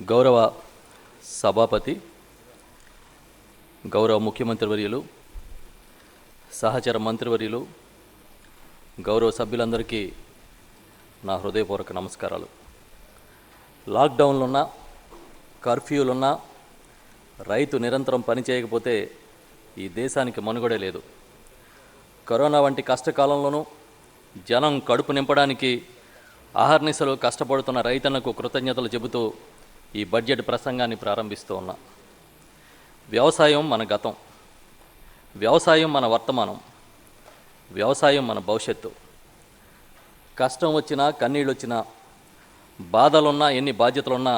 గౌరవ సభాపతి, గౌరవ ముఖ్యమంత్రి వర్యులు, సహచర మంత్రివర్యులు, గౌరవ సభ్యులందరికీ నా హృదయపూర్వక నమస్కారాలు. లాక్డౌన్లున్నా, కర్ఫ్యూలున్నా రైతు నిరంతరం పనిచేయకపోతే ఈ దేశానికి మనుగడే లేదు. కరోనా వంటి కష్టకాలంలోనూ జనం కడుపు నింపడానికి అహర్నిశలు కష్టపడుతున్న రైతన్నకు కృతజ్ఞతలు చెబుతూ ఈ బడ్జెట్ ప్రసంగాన్ని ప్రారంభిస్తూ ఉన్నా. వ్యవసాయం మన గతం, వ్యవసాయం మన వర్తమానం, వ్యవసాయం మన భవిష్యత్తు. కష్టం వచ్చినా, కన్నీళ్ళు వచ్చినా, బాధలున్నా, ఎన్ని బాధ్యతలున్నా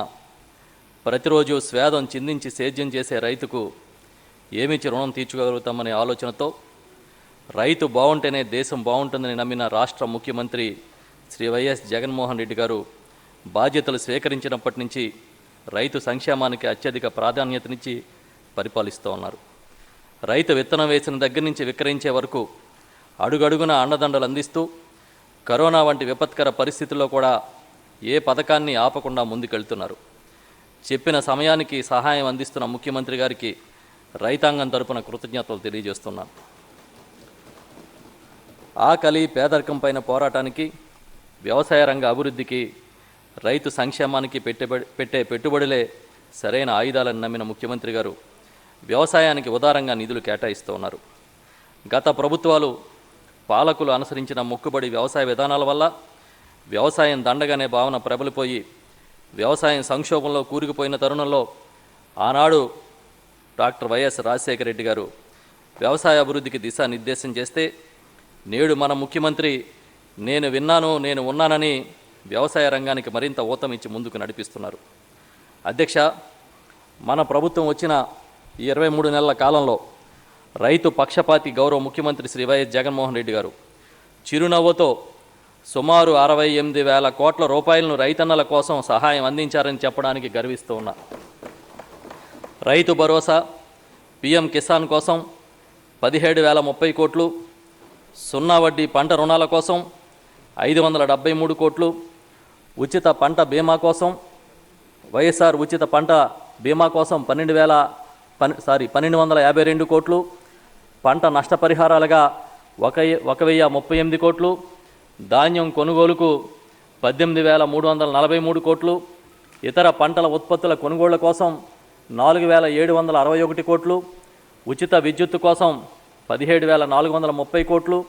ప్రతిరోజు స్వేదం చిందించి సేద్యం చేసే రైతుకు ఏమిచ్చి రుణం తీర్చుకోగలుగుతామనే ఆలోచనతో రైతు బాగుంటేనే దేశం బాగుంటుందని నమ్మిన రాష్ట్ర ముఖ్యమంత్రి శ్రీ వైఎస్ జగన్మోహన్ రెడ్డి గారు బాధ్యతలు స్వీకరించినప్పటి నుంచి రైతు సంక్షేమానికి అత్యధిక ప్రాధాన్యతనిచ్చి పరిపాలిస్తూ ఉన్నారు. రైతు విత్తనం వేసిన దగ్గర నుంచి విక్రయించే వరకు అడుగడుగున అండదండలు అందిస్తూ కరోనా వంటి విపత్కర పరిస్థితుల్లో కూడా ఏ పథకాన్ని ఆపకుండా ముందుకెళ్తున్నారు. చెప్పిన సమయానికి సహాయం అందిస్తున్న ముఖ్యమంత్రి గారికి రైతాంగం తరపున కృతజ్ఞతలు తెలియజేస్తున్నాను. ఆకలి, పేదరికం పైన పోరాటానికి, వ్యవసాయ రంగ అభివృద్ధికి, రైతు సంక్షేమానికి పెట్టే పెట్టుబడులే సరైన ఆయుధాలను నమ్మిన ముఖ్యమంత్రి గారు వ్యవసాయానికి ఉదారంగా నిధులు కేటాయిస్తూ ఉన్నారు. గత ప్రభుత్వాలు, పాలకులు అనుసరించిన మొక్కుబడి వ్యవసాయ విధానాల వల్ల వ్యవసాయం దండగానే భావన ప్రబలిపోయి వ్యవసాయం సంక్షోభంలో కూరుకుపోయిన తరుణంలో ఆనాడు డాక్టర్ వైఎస్ రాజశేఖర రెడ్డి గారు వ్యవసాయ అభివృద్ధికి దిశానిర్దేశం చేస్తే నేడు మన ముఖ్యమంత్రి నేను విన్నాను, నేను ఉన్నానని వ్యవసాయ రంగానికి మరింత ఊతమిచ్చి ముందుకు నడిపిస్తున్నారు. అధ్యక్ష, మన ప్రభుత్వం వచ్చిన ఈ 23 నెలల కాలంలో రైతు పక్షపాతి గౌరవ ముఖ్యమంత్రి శ్రీ వైఎస్ జగన్మోహన్ రెడ్డి గారు చిరునవ్వుతో సుమారు 68,000 కోట్ల రూపాయలను రైతన్నల కోసం సహాయం అందించారని చెప్పడానికి గర్విస్తూ ఉన్నా. రైతు భరోసా, పిఎం కిసాన్ కోసం 17,030 కోట్లు, సున్నా వడ్డీ పంట రుణాల కోసం 573 కోట్లు, ఉచిత పంట బీమా కోసం వైఎస్ఆర్ ఉచిత పంట బీమా కోసం 1252 కోట్లు, పంట నష్టపరిహారాలుగా 1,038 కోట్లు, ధాన్యం కొనుగోలుకు 18,343 కోట్లు, ఇతర పంటల ఉత్పత్తుల కొనుగోళ్ల కోసం 4,761 కోట్లు, ఉచిత విద్యుత్తు కోసం 17,430 కోట్లు,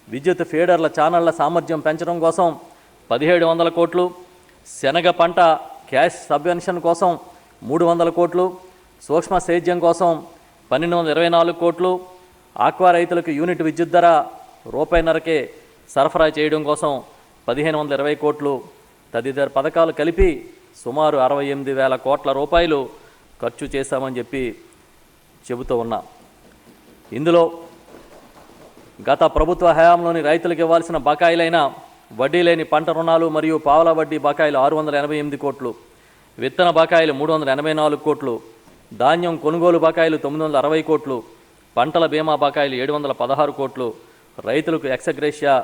విద్యుత్ ఫీడర్ల ఛానళ్ల సామర్థ్యం పెంచడం కోసం 1,700 కోట్లు, శనగ పంట క్యాష్ సబ్వెన్షన్ కోసం 300 కోట్లు, సూక్ష్మ సేద్యం కోసం 1,224 కోట్లు, ఆక్వా రైతులకు యూనిట్ విద్యుత్ ధర ₹1.5కే సరఫరా చేయడం కోసం 1,520 కోట్లు తదితర పథకాలు కలిపి సుమారు 68,000 కోట్ల రూపాయలు ఖర్చు చేశామని చెబుతూ ఉన్నా. ఇందులో గత ప్రభుత్వ హయాంలోని రైతులకు ఇవ్వాల్సిన బకాయిలైన వడ్డీ లేని పంట రుణాలు మరియు పావలా వడ్డీ బకాయిలు 688 కోట్లు, విత్తన బకాయిలు 384 కోట్లు, ధాన్యం కొనుగోలు బకాయిలు 960 కోట్లు, పంటల బీమా బకాయిలు 716 కోట్లు, రైతులకు ఎక్సగ్రేషియా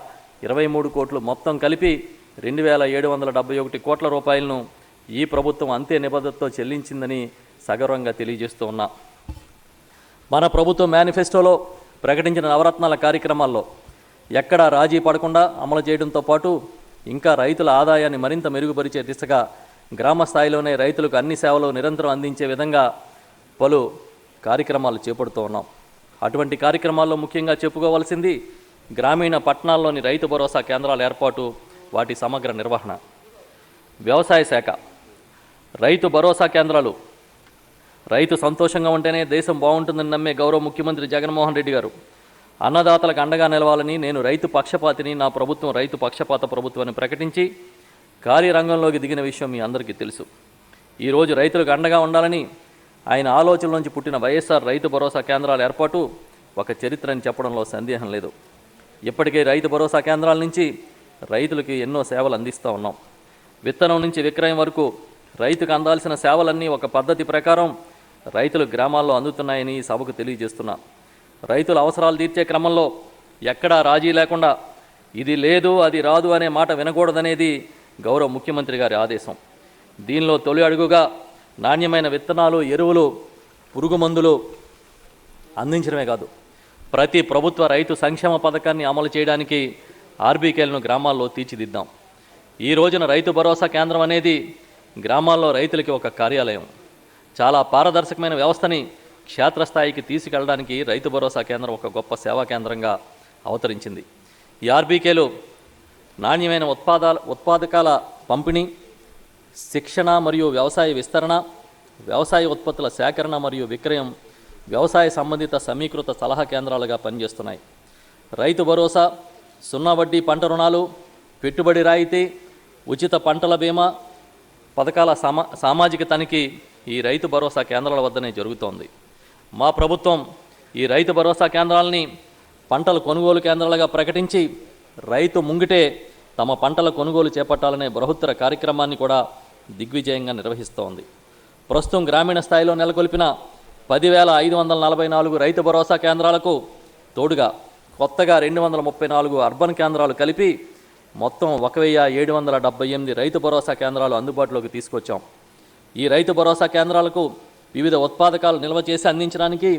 23 కోట్లు, మొత్తం కలిపి 2,771 కోట్ల రూపాయలను ఈ ప్రభుత్వం అంతే నిబద్ధతతో చెల్లించిందని సగర్వంగా తెలియజేస్తూ ఉన్నా. మన ప్రభుత్వ మేనిఫెస్టోలో ప్రకటించిన నవరత్నాల కార్యక్రమాల్లో ఎక్కడా రాజీ పడకుండా అమలు చేయడంతో పాటు ఇంకా రైతుల ఆదాయాన్ని మరింత మెరుగుపరిచే దిశగా గ్రామ స్థాయిలోనే రైతులకు అన్ని సేవలు నిరంతరం అందించే విధంగా పలు కార్యక్రమాలు చేపడుతూ ఉన్నాం. అటువంటి కార్యక్రమాల్లో ముఖ్యంగా చెప్పుకోవాల్సింది గ్రామీణ పట్టణాల్లోని రైతు భరోసా కేంద్రాల ఏర్పాటు, వాటి సమగ్ర నిర్వహణ. వ్యవసాయ శాఖ రైతు భరోసా కేంద్రాలు. రైతు సంతోషంగా ఉంటేనే దేశం బాగుంటుందని నమ్మే గౌరవ ముఖ్యమంత్రి జగన్మోహన్ రెడ్డి గారు అన్నదాతలకు అండగా నిలవాలని, నేను రైతు పక్షపాతిని, నా ప్రభుత్వం రైతు పక్షపాత ప్రభుత్వాన్ని ప్రకటించి కార్యరంగంలోకి దిగిన విషయం మీ అందరికీ తెలుసు. ఈరోజు రైతులకు అండగా ఉండాలని ఆయన ఆలోచన నుంచి పుట్టిన వైఎస్ఆర్ రైతు భరోసా కేంద్రాల ఏర్పాటు ఒక చరిత్ర అని చెప్పడంలో సందేహం లేదు. ఇప్పటికే రైతు భరోసా కేంద్రాల నుంచి రైతులకి ఎన్నో సేవలు అందిస్తూ ఉన్నాం. విత్తనం నుంచి విక్రయం వరకు రైతుకు అందాల్సిన సేవలన్నీ ఒక పద్ధతి ప్రకారం రైతులు గ్రామాల్లో అందుతున్నాయని సభకు తెలియజేస్తున్నా. రైతుల అవసరాలు తీర్చే క్రమంలో ఎక్కడా రాజీ లేకుండా ఇది లేదు, అది రాదు అనే మాట వినకూడదనేది గౌరవ ముఖ్యమంత్రి గారి ఆదేశం. దీనిలో తొలి అడుగుగా నాణ్యమైన విత్తనాలు, ఎరువులు, పురుగు మందులు అందించడమే కాదు, ప్రతి ప్రభుత్వ రైతు సంక్షేమ పథకాన్ని అమలు చేయడానికి ఆర్బీకేలను గ్రామాల్లో తీర్చిదిద్దాం. ఈ రోజున రైతు భరోసా కేంద్రం అనేది గ్రామాల్లో రైతులకి ఒక కార్యాలయం. చాలా పారదర్శకమైన వ్యవస్థని క్షేత్రస్థాయికి తీసుకెళ్ళడానికి రైతు భరోసా కేంద్రం ఒక గొప్ప సేవా కేంద్రంగా అవతరించింది. ఈ ఆర్బీకేలు నాణ్యమైన ఉత్పాదకాల పంపిణీ, శిక్షణ మరియు వ్యవసాయ విస్తరణ, వ్యవసాయ ఉత్పత్తుల సేకరణ మరియు విక్రయం, వ్యవసాయ సంబంధిత సమీకృత సలహా కేంద్రాలుగా పనిచేస్తున్నాయి. రైతు భరోసా, సున్నా వడ్డీ పంట రుణాలు, పెట్టుబడి రాయితీ, ఉచిత పంటల బీమా పథకాల సామాజిక తనిఖీ ఈ రైతు భరోసా కేంద్రాల వద్దనే జరుగుతోంది. మా ప్రభుత్వం ఈ రైతు భరోసా కేంద్రాలని పంటల కొనుగోలు కేంద్రాలుగా ప్రకటించి రైతు ముంగిటే తమ పంటల కొనుగోలు చేపట్టాలనే బృహత్తర కార్యక్రమాన్ని కూడా దిగ్విజయంగా నిర్వహిస్తోంది. ప్రస్తుతం గ్రామీణ స్థాయిలో నెలకొల్పిన 10,544 రైతు భరోసా కేంద్రాలకు తోడుగా కొత్తగా 234 అర్బన్ కేంద్రాలు కలిపి మొత్తం 1,778 రైతు భరోసా కేంద్రాలు అందుబాటులోకి తీసుకొచ్చాం. ఈ రైతు భరోసా కేంద్రాలకు వివిధ ఉత్పాదకాలు నిల్వ చేసి అందించడానికి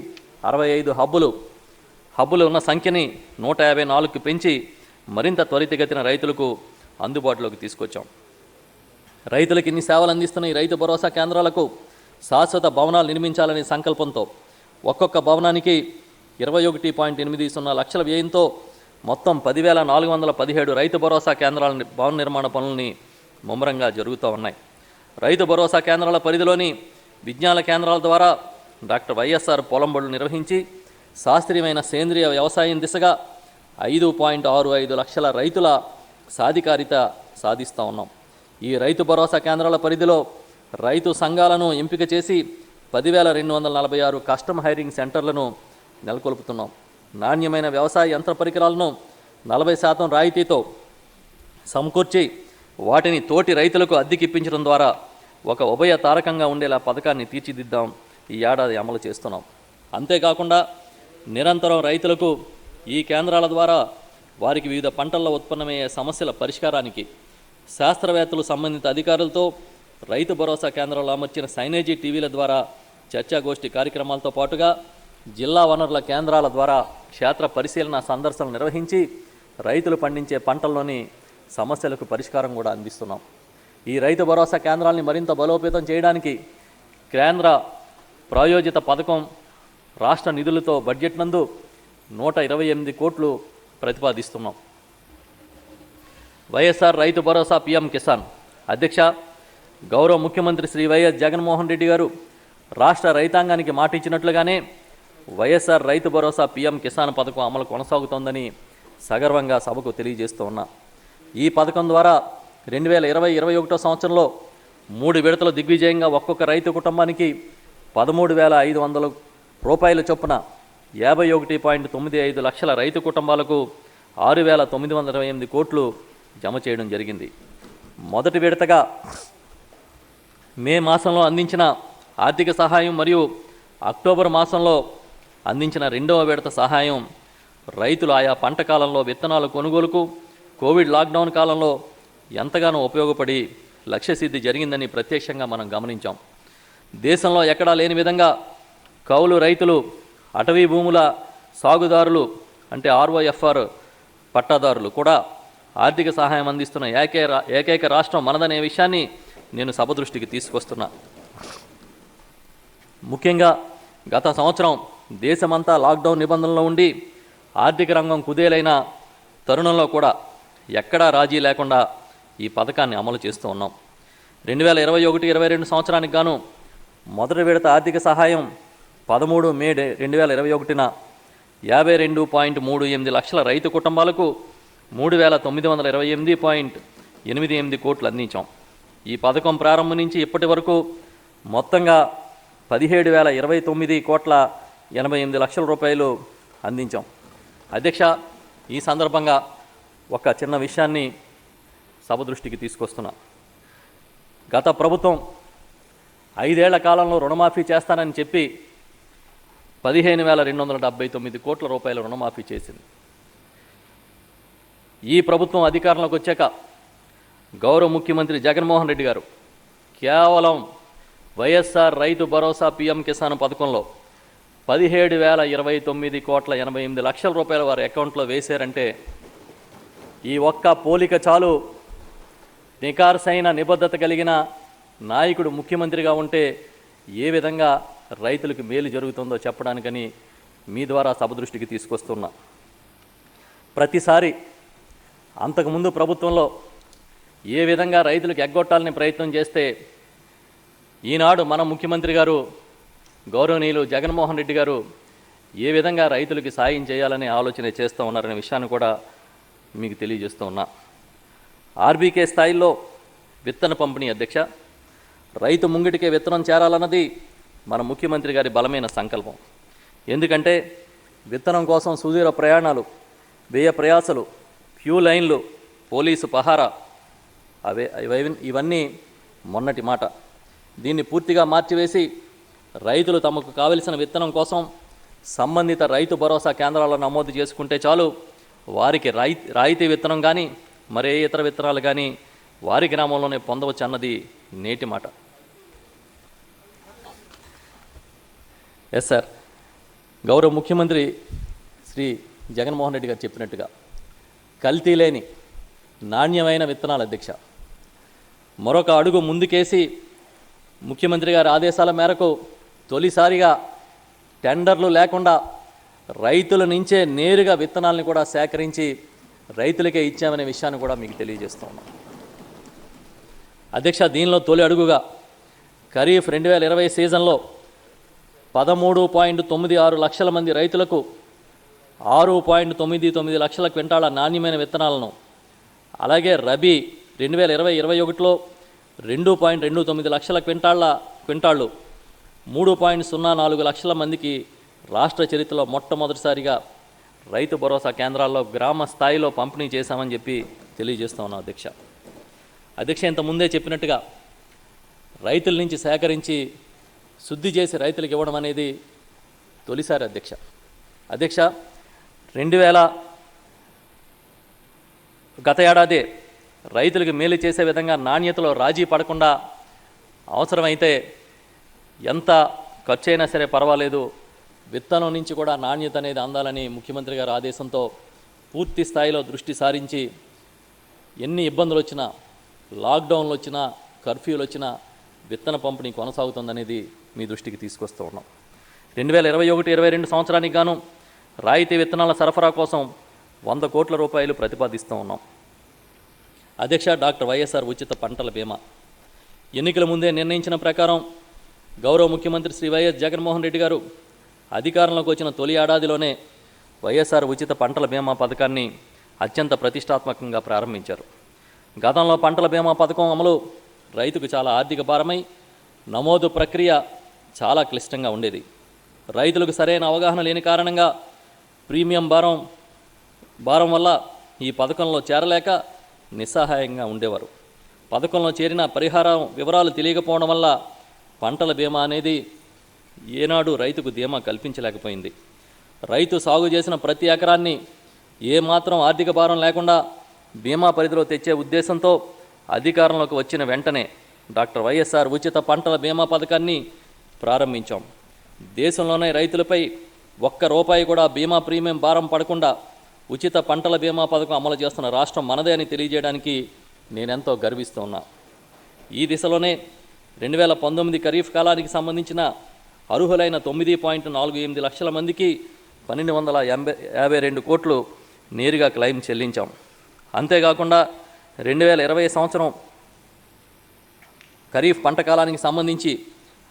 65 హబ్బులు ఉన్న సంఖ్యని 154కి పెంచి మరింత త్వరితగతిన రైతులకు అందుబాటులోకి తీసుకొచ్చాం. రైతులకు ఇన్ని సేవలు అందిస్తున్న ఈ రైతు భరోసా కేంద్రాలకు శాశ్వత భవనాలు నిర్మించాలనే సంకల్పంతో ఒక్కొక్క భవనానికి 21.80 లక్షల వ్యయంతో మొత్తం 10,417 రైతు భరోసా కేంద్రాల భవన నిర్మాణ పనులని ముమ్మరంగా జరుగుతూ ఉన్నాయి. రైతు భరోసా కేంద్రాల పరిధిలోని విజ్ఞాన కేంద్రాల ద్వారా డాక్టర్ వైఎస్ఆర్ పొలం బడులు నిర్వహించి శాస్త్రీయమైన సేంద్రియ వ్యవసాయం దిశగా 5.65 లక్షల రైతుల సాధికారిత సాధిస్తూ ఉన్నాం. ఈ రైతు భరోసా కేంద్రాల పరిధిలో రైతు సంఘాలను ఎంపిక చేసి 10,246 కస్టమ్ హైరింగ్ సెంటర్లను నెలకొల్పుతున్నాం. నాణ్యమైన వ్యవసాయ యంత్ర పరికరాలను 40% రాయితీతో సమకూర్చి వాటిని తోటి రైతులకు అద్దెకిప్పించడం ద్వారా ఒక ఉభయ తారకంగా ఉండేలా పథకాన్ని తీర్చిదిద్దాం ఈ ఏడాది అమలు చేస్తున్నాం. అంతేకాకుండా నిరంతరం రైతులకు ఈ కేంద్రాల ద్వారా వారికి వివిధ పంటల్లో ఉత్పన్నమయ్యే సమస్యల పరిష్కారానికి శాస్త్రవేత్తలు, సంబంధిత అధికారులతో రైతు భరోసా కేంద్రాల్లో అమర్చిన సైనేజీ టీవీల ద్వారా చర్చాగోష్ఠి కార్యక్రమాలతో పాటుగా జిల్లా వనరుల కేంద్రాల ద్వారా క్షేత్ర పరిశీలన సందర్శనలు నిర్వహించి రైతులు పండించే పంటల్లోని సమస్యలకు పరిష్కారం కూడా అందిస్తున్నాం. ఈ రైతు భరోసా కేంద్రాలని మరింత బలోపేతం చేయడానికి కేంద్ర ప్రాయోజిత పథకం రాష్ట్ర నిధులతో బడ్జెట్ నందు 128 కోట్లు ప్రతిపాదిస్తున్నాం. వైఎస్ఆర్ రైతు భరోసా పీఎం కిసాన్ అధ్యక్ష, గౌరవ ముఖ్యమంత్రి శ్రీ వైఎస్ జగన్మోహన్ రెడ్డి గారు రాష్ట్ర రైతాంగానికి మాటిచ్చినట్లుగానే వైఎస్ఆర్ రైతు భరోసా పీఎం కిసాన్ పథకం అమలు కొనసాగుతోందని సగర్వంగా సభకు తెలియజేస్తూ ఉన్నా. ఈ పథకం ద్వారా 2020-21 సంవత్సరంలో 3 విడతలు దిగ్విజయంగా ఒక్కొక్క రైతు కుటుంబానికి 13,500 రూపాయల చొప్పున 51.95 లక్షల రైతు కుటుంబాలకు 6,928 కోట్లు జమ చేయడం జరిగింది. మొదటి విడతగా మే మాసంలో అందించిన ఆర్థిక సహాయం మరియు అక్టోబర్ మాసంలో అందించిన రెండవ విడత సహాయం రైతులు ఆయా పంట కాలంలో విత్తనాల కొనుగోలుకు కోవిడ్ లాక్డౌన్ కాలంలో ఎంతగానో ఉపయోగపడి లక్ష్యసిద్ధి జరిగిందని ప్రత్యక్షంగా మనం గమనించాం. దేశంలో ఎక్కడా లేని విధంగా కౌలు రైతులు, అటవీ భూముల సాగుదారులు అంటే ఆర్ఓఎఫ్ఆర్ పట్టాదారులు కూడా ఆర్థిక సహాయం అందిస్తున్న ఏకైక రాష్ట్రం మనదనే విషయాన్ని నేను సభ దృష్టికి తీసుకొస్తున్నా. ముఖ్యంగా గత సంవత్సరం దేశమంతా లాక్డౌన్ నిబంధనలో ఉండి ఆర్థిక రంగం కుదేలైన తరుణంలో కూడా ఎక్కడా రాజీ లేకుండా ఈ పథకాన్ని అమలు చేస్తూ ఉన్నాం. 2021-22 సంవత్సరానికి గాను మొదటి విడత ఆర్థిక సహాయం 13 మే 2021న 52.38 లక్షల రైతు కుటుంబాలకు 3,928.88 కోట్లు అందించాం. ఈ పథకం ప్రారంభం నుంచి ఇప్పటి వరకు మొత్తంగా 17,029.88 లక్షల రూపాయలు అందించాం. అధ్యక్ష, ఈ సందర్భంగా ఒక చిన్న విషయాన్ని సభ దృష్టికి తీసుకొస్తున్నా. గత ప్రభుత్వం 5 ఏళ్ల కాలంలో రుణమాఫీ చేస్తానని చెప్పి 15,279 కోట్ల రూపాయల రుణమాఫీ చేసింది. ఈ ప్రభుత్వం అధికారంలోకి వచ్చాక గౌరవ ముఖ్యమంత్రి జగన్మోహన్ రెడ్డి గారు కేవలం వైఎస్ఆర్ రైతు భరోసా పీఎం కిసాన్ పథకంలో 17,029,88 రూపాయల వారి అకౌంట్లో వేశారంటే ఈ ఒక్క పోలిక చాలు నికార్సైన నిబద్ధత కలిగిన నాయకుడు ముఖ్యమంత్రిగా ఉంటే ఏ విధంగా రైతులకు మేలు జరుగుతుందో చెప్పడానికని మీ ద్వారా సభ దృష్టికి తీసుకొస్తున్నా. ప్రతిసారి అంతకుముందు ప్రభుత్వంలో ఏ విధంగా రైతులకు ఎగ్గొట్టాలని ప్రయత్నం చేస్తే ఈనాడు మన ముఖ్యమంత్రి గారు గౌరవనీయులు జగన్మోహన్ రెడ్డి గారు ఏ విధంగా రైతులకి సాయం చేయాలనే ఆలోచన చేస్తూ ఉన్నారనే విషయాన్ని కూడా మీకు తెలియజేస్తూ ఉన్నా. ఆర్బీకే స్థాయిలో విత్తన పంపిణీ అధ్యక్ష, రైతు ముంగిటికే విత్తనం చేరాలన్నది మన ముఖ్యమంత్రి గారి బలమైన సంకల్పం. ఎందుకంటే విత్తనం కోసం సుదూర ప్రయాణాలు, వ్యయ ప్రయాసలు, క్యూ లైన్లు, పోలీసు పహారా ఇవన్నీ మొన్నటి మాట. దీన్ని పూర్తిగా మార్చివేసి రైతులు తమకు కావలసిన విత్తనం కోసం సంబంధిత రైతు భరోసా కేంద్రాల్లో నమోదు చేసుకుంటే చాలు, వారికి రాయితీ విత్తనం కానీ మరే ఇతర విత్తనాలు కానీ వారి గ్రామంలోనే పొందవచ్చు అన్నది నేటి మాట. ఎస్ సార్, గౌరవ ముఖ్యమంత్రి శ్రీ జగన్మోహన్ రెడ్డి గారు చెప్పినట్టుగా కల్తీ లేని నాణ్యమైన విత్తనాలు అధ్యక్ష. మరొక అడుగు ముందుకేసి ముఖ్యమంత్రి గారి ఆదేశాల మేరకు తొలిసారిగా టెండర్లు లేకుండా రైతుల నుంచే నేరుగా విత్తనాలను కూడా సేకరించి రైతులకే ఇచ్చామనే విషయాన్ని కూడా మీకు తెలియజేస్తూ ఉన్నాం. అధ్యక్ష, దీనిలో తొలి అడుగుగా ఖరీఫ్ 2020 సీజన్లో 13.96 లక్షల మంది రైతులకు 6.99 లక్షల క్వింటాల నాణ్యమైన విత్తనాలను, అలాగే రబీ 2020-21లో 2.29 లక్షల క్వింటాళ్ళు 3.04 లక్షల మందికి రాష్ట్ర చరిత్రలో మొట్టమొదటిసారిగా రైతు భరోసా కేంద్రాల్లో గ్రామ స్థాయిలో పంపిణీ చేశామని చెప్పి తెలియజేస్తూ ఉన్నాం అధ్యక్ష. ఇంతకుముందే చెప్పినట్టుగా రైతుల నుంచి సేకరించి శుద్ధి చేసి రైతులకు ఇవ్వడం అనేది తొలిసారి అధ్యక్ష. 2000 గత ఏడాది రైతులకు మేలు చేసే విధంగా నాణ్యతలో రాజీ పడకుండా అవసరమైతే ఎంత ఖర్చు అయినా సరే పర్వాలేదు, విత్తనం నుంచి కూడా నాణ్యత అనేది అందాలని ముఖ్యమంత్రి గారి ఆదేశంతో పూర్తి స్థాయిలో దృష్టి సారించి ఎన్ని ఇబ్బందులు వచ్చినా, లాక్డౌన్లు వచ్చినా, కర్ఫ్యూలు వచ్చినా విత్తన పంపిణీ కొనసాగుతుందనేది మీ దృష్టికి తీసుకొస్తూ ఉన్నాం. 2021-22 సంవత్సరానికి గాను రాయితీ విత్తనాల సరఫరా కోసం 100 కోట్ల రూపాయలు ప్రతిపాదిస్తూ ఉన్నాం. అధ్యక్ష, డాక్టర్ వైఎస్ఆర్ ఉచిత పంటల బీమా ఎన్నికల ముందే నిర్ణయించిన ప్రకారం గౌరవ ముఖ్యమంత్రి శ్రీ వైఎస్ జగన్మోహన్ రెడ్డి గారు అధికారంలోకి వచ్చిన తొలి ఏడాదిలోనే వైఎస్ఆర్ ఉచిత పంటల బీమా పథకాన్ని అత్యంత ప్రతిష్టాత్మకంగా ప్రారంభించారు. గతంలో పంటల బీమా పథకం అమలు రైతుకు చాలా ఆర్థిక భారమై నమోదు ప్రక్రియ చాలా క్లిష్టంగా ఉండేది. రైతులకు సరైన అవగాహన లేని కారణంగా ప్రీమియం భారం వల్ల ఈ పథకంలో చేరలేక నిస్సహాయంగా ఉండేవారు. పథకంలో చేరిన పరిహారం వివరాలు తెలియకపోవడం వల్ల పంటల బీమా అనేది ఏనాడు రైతుకు ధీమా కల్పించలేకపోయింది. రైతు సాగు చేసిన ప్రతి ఎకరాన్ని ఏమాత్రం ఆర్థిక భారం లేకుండా బీమా పరిధిలో తెచ్చే ఉద్దేశంతో అధికారంలోకి వచ్చిన వెంటనే డాక్టర్ వైఎస్ఆర్ ఉచిత పంటల బీమా పథకాన్ని ప్రారంభించాం. దేశంలోనే రైతులపై ₹1 కూడా బీమా ప్రీమియం భారం పడకుండా ఉచిత పంటల బీమా పథకం అమలు చేస్తున్న రాష్ట్రం మనదే అని తెలియజేయడానికి నేనెంతో గర్విస్తూ ఉన్నా. ఈ దిశలోనే 2019 ఖరీఫ్ కాలానికి సంబంధించిన అర్హులైన 9.48 లక్షల మందికి 1252 కోట్లు నేరుగా క్లెయిమ్ చెల్లించాం. అంతేకాకుండా 2020 సంవత్సరం ఖరీఫ్ పంట కాలానికి సంబంధించి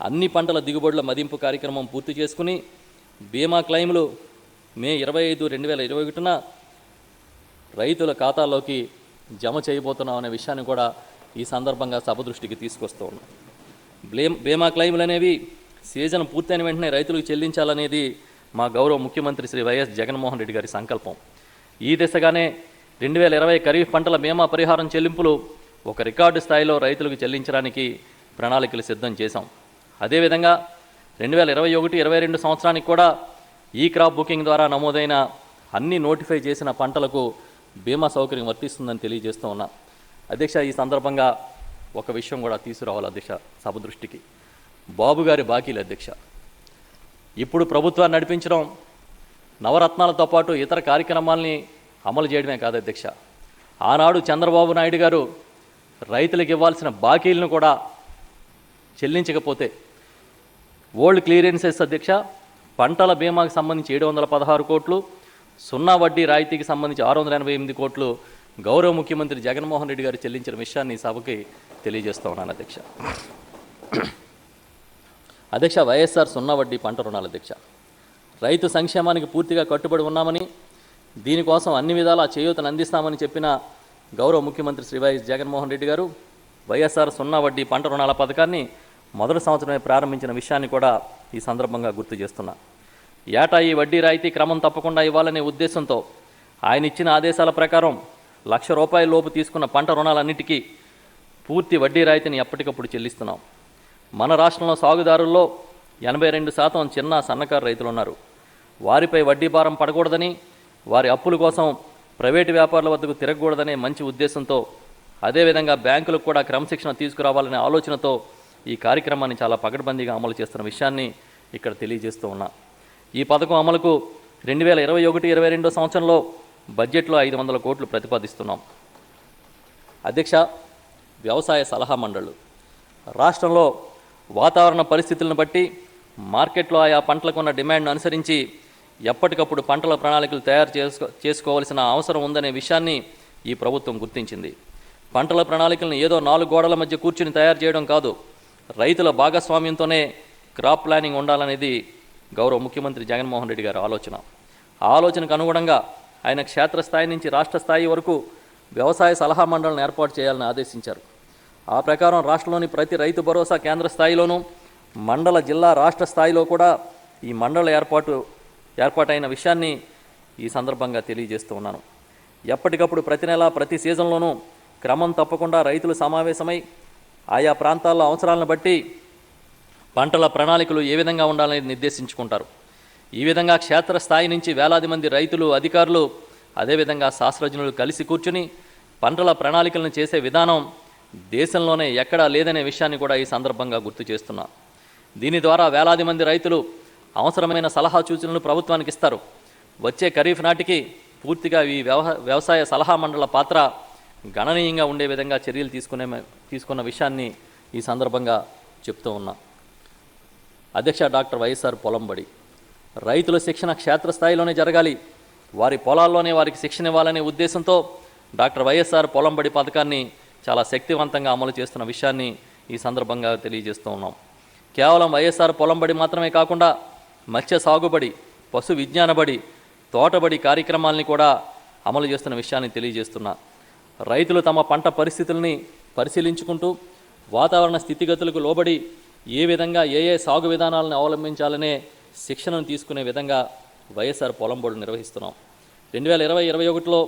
అన్ని పంటల దిగుబడుల మదింపు కార్యక్రమం పూర్తి చేసుకుని బీమా క్లెయిములు మే 25, 2021న రైతుల ఖాతాల్లోకి జమ చేయబోతున్నాం అనే విషయాన్ని కూడా ఈ సందర్భంగా సభ దృష్టికి తీసుకొస్తూ ఉన్నాం. బీమా క్లెయిములు అనేవి సీజన్ పూర్తయిన వెంటనే రైతులకు చెల్లించాలనేది మా గౌరవ ముఖ్యమంత్రి శ్రీ వైఎస్ జగన్మోహన్ రెడ్డి గారి సంకల్పం. ఈ దిశగానే 2020 ఖరీఫ్ పంటల బీమా పరిహారం చెల్లింపులు ఒక రికార్డు స్థాయిలో రైతులకు చెల్లించడానికి ప్రణాళికలు సిద్ధం చేశాం. అదేవిధంగా 2021-22 సంవత్సరానికి కూడా ఈ క్రాప్ బుకింగ్ ద్వారా నమోదైన అన్ని నోటిఫై చేసిన పంటలకు బీమా సౌకర్యం వర్తిస్తుందని తెలియజేస్తూ ఉన్నా. అధ్యక్ష, ఈ సందర్భంగా ఒక విషయం కూడా తీసుకురావాలి అధ్యక్ష సభ దృష్టికి. బాబు గారి బాకీలు అధ్యక్ష. ఇప్పుడు ప్రభుత్వాన్ని నడిపించడం నవరత్నాలతో పాటు ఇతర కార్యక్రమాల్ని అమలు చేయడమే కాదు అధ్యక్ష, ఆనాడు చంద్రబాబు నాయుడు గారు రైతులకు ఇవ్వాల్సిన బాకీలను కూడా చెల్లించకపోతే ఓల్డ్ క్లియరెన్సెస్ అధ్యక్ష, పంటల బీమాకి సంబంధించి 716 కోట్లు, సున్నా వడ్డీ రాయితీకి సంబంధించి 688 కోట్లు గౌరవ ముఖ్యమంత్రి జగన్మోహన్ రెడ్డి గారు చెల్లించిన విషయాన్ని ఈ సభకి తెలియజేస్తూ ఉన్నాను అధ్యక్ష. అధ్యక్ష, వైఎస్ఆర్ సున్నా వడ్డీ పంట రుణాలు అధ్యక్ష, రైతు సంక్షేమానికి పూర్తిగా కట్టుబడి ఉన్నామని, దీనికోసం అన్ని విధాలా చేయూతను అందిస్తామని చెప్పిన గౌరవ ముఖ్యమంత్రి శ్రీ వైఎస్ జగన్మోహన్ రెడ్డి గారు వైఎస్ఆర్ సున్నా వడ్డీ పంట రుణాల పథకాన్ని మొదటి సంవత్సరమే ప్రారంభించిన విషయాన్ని కూడా ఈ సందర్భంగా గుర్తు చేస్తున్నా. ఏటా ఈ వడ్డీ రాయితీ క్రమం తప్పకుండా ఇవ్వాలనే ఉద్దేశంతో ఆయన ఇచ్చిన ఆదేశాల ప్రకారం ₹1,00,000 లోపు తీసుకున్న పంట రుణాలన్నిటికీ పూర్తి వడ్డీ రాయితీని ఎప్పటికప్పుడు చెల్లిస్తున్నాం. మన రాష్ట్రంలో సాగుదారుల్లో 82% చిన్న సన్నకారు రైతులు ఉన్నారు. వారిపై వడ్డీ భారం పడకూడదని, వారి అప్పుల కోసం ప్రైవేటు వ్యాపారుల వద్దకు తిరగకూడదనే మంచి ఉద్దేశంతో, అదేవిధంగా బ్యాంకులకు కూడా క్రమశిక్షణ తీసుకురావాలనే ఆలోచనతో ఈ కార్యక్రమాన్ని చాలా పకడ్బందీగా అమలు చేస్తున్న విషయాన్ని ఇక్కడ తెలియజేస్తూ ఉన్నా. ఈ పథకం అమలుకు 2021-22 సంవత్సరంలో బడ్జెట్లో 500 కోట్లు ప్రతిపాదిస్తున్నాం. అధ్యక్ష, వ్యవసాయ సలహా మండళ్ళు రాష్ట్రంలో వాతావరణ పరిస్థితులను బట్టి మార్కెట్లో ఆయా పంటలకు ఉన్న డిమాండ్ను అనుసరించి ఎప్పటికప్పుడు పంటల ప్రణాళికలు తయారు చేసుకోవాల్సిన అవసరం ఉందనే విషయాన్ని ఈ ప్రభుత్వం గుర్తించింది. పంటల ప్రణాళికలను ఏదో 4 గోడల మధ్య కూర్చుని తయారు చేయడం కాదు, రైతుల భాగస్వామ్యంతోనే క్రాప్ ప్లానింగ్ ఉండాలనేది గౌరవ ముఖ్యమంత్రి జగన్మోహన్ రెడ్డి గారి ఆలోచన. ఆ ఆలోచనకు అనుగుణంగా ఆయన క్షేత్రస్థాయి నుంచి రాష్ట్ర స్థాయి వరకు వ్యవసాయ సలహా మండలిని ఏర్పాటు చేయాలని ఆదేశించారు. ఆ ప్రకారం రాష్ట్రంలోని ప్రతి రైతు భరోసా కేంద్ర స్థాయిలోనూ, మండల, జిల్లా, రాష్ట్ర స్థాయిలో కూడా ఈ మండలి ఏర్పాటైన విషయాన్ని ఈ సందర్భంగా తెలియజేస్తూ ఉన్నాను. ఎప్పటికప్పుడు ప్రతి నెల, ప్రతి సీజన్లోనూ క్రమం తప్పకుండా రైతులు సమావేశమై ఆయా ప్రాంతాల్లో అవసరాలను బట్టి పంటల ప్రణాళికలు ఏ విధంగా ఉండాలని నిర్దేశించుకుంటారు. ఈ విధంగా క్షేత్రస్థాయి నుంచి వేలాది మంది రైతులు, అధికారులు, అదేవిధంగా శాస్త్రజ్ఞులు కలిసి కూర్చుని పంటల ప్రణాళికలను చేసే విధానం దేశంలోనే ఎక్కడా లేదనే విషయాన్ని కూడా ఈ సందర్భంగా గుర్తు చేస్తున్నా. దీని ద్వారా వేలాది మంది రైతులు అవసరమైన సలహా సూచనలు ప్రభుత్వానికి ఇస్తారు. వచ్చే ఖరీఫ్ నాటికి పూర్తిగా ఈ వ్యవసాయ సలహా మండళ్ల పాత్ర గణనీయంగా ఉండే విధంగా చర్యలు తీసుకున్న విషయాన్ని ఈ సందర్భంగా చెప్తూ ఉన్నా. అధ్యక్ష, డాక్టర్ వైఎస్ఆర్ పొలం బడి రైతుల శిక్షణ క్షేత్రస్థాయిలోనే జరగాలి, వారి పొలాల్లోనే వారికి శిక్షణ ఇవ్వాలనే ఉద్దేశంతో డాక్టర్ వైఎస్ఆర్ పొలం బడి పథకాన్ని చాలా శక్తివంతంగా అమలు చేస్తున్న విషయాన్ని ఈ సందర్భంగా తెలియజేస్తూ ఉన్నాం. కేవలం వైఎస్ఆర్ పొలం బడి మాత్రమే కాకుండా మత్స్య సాగుబడి, పశు విజ్ఞాన బడి, తోటబడి కార్యక్రమాలని కూడా అమలు చేస్తున్న విషయాన్ని తెలియజేస్తున్నా. రైతులు తమ పంట పరిస్థితుల్ని పరిశీలించుకుంటూ వాతావరణ స్థితిగతులకు లోబడి ఏ విధంగా ఏ సాగు విధానాలను అవలంబించాలనే శిక్షణను తీసుకునే విధంగా వైఎస్ఆర్ పొలం బడులు నిర్వహిస్తున్నాం. 2020-21లో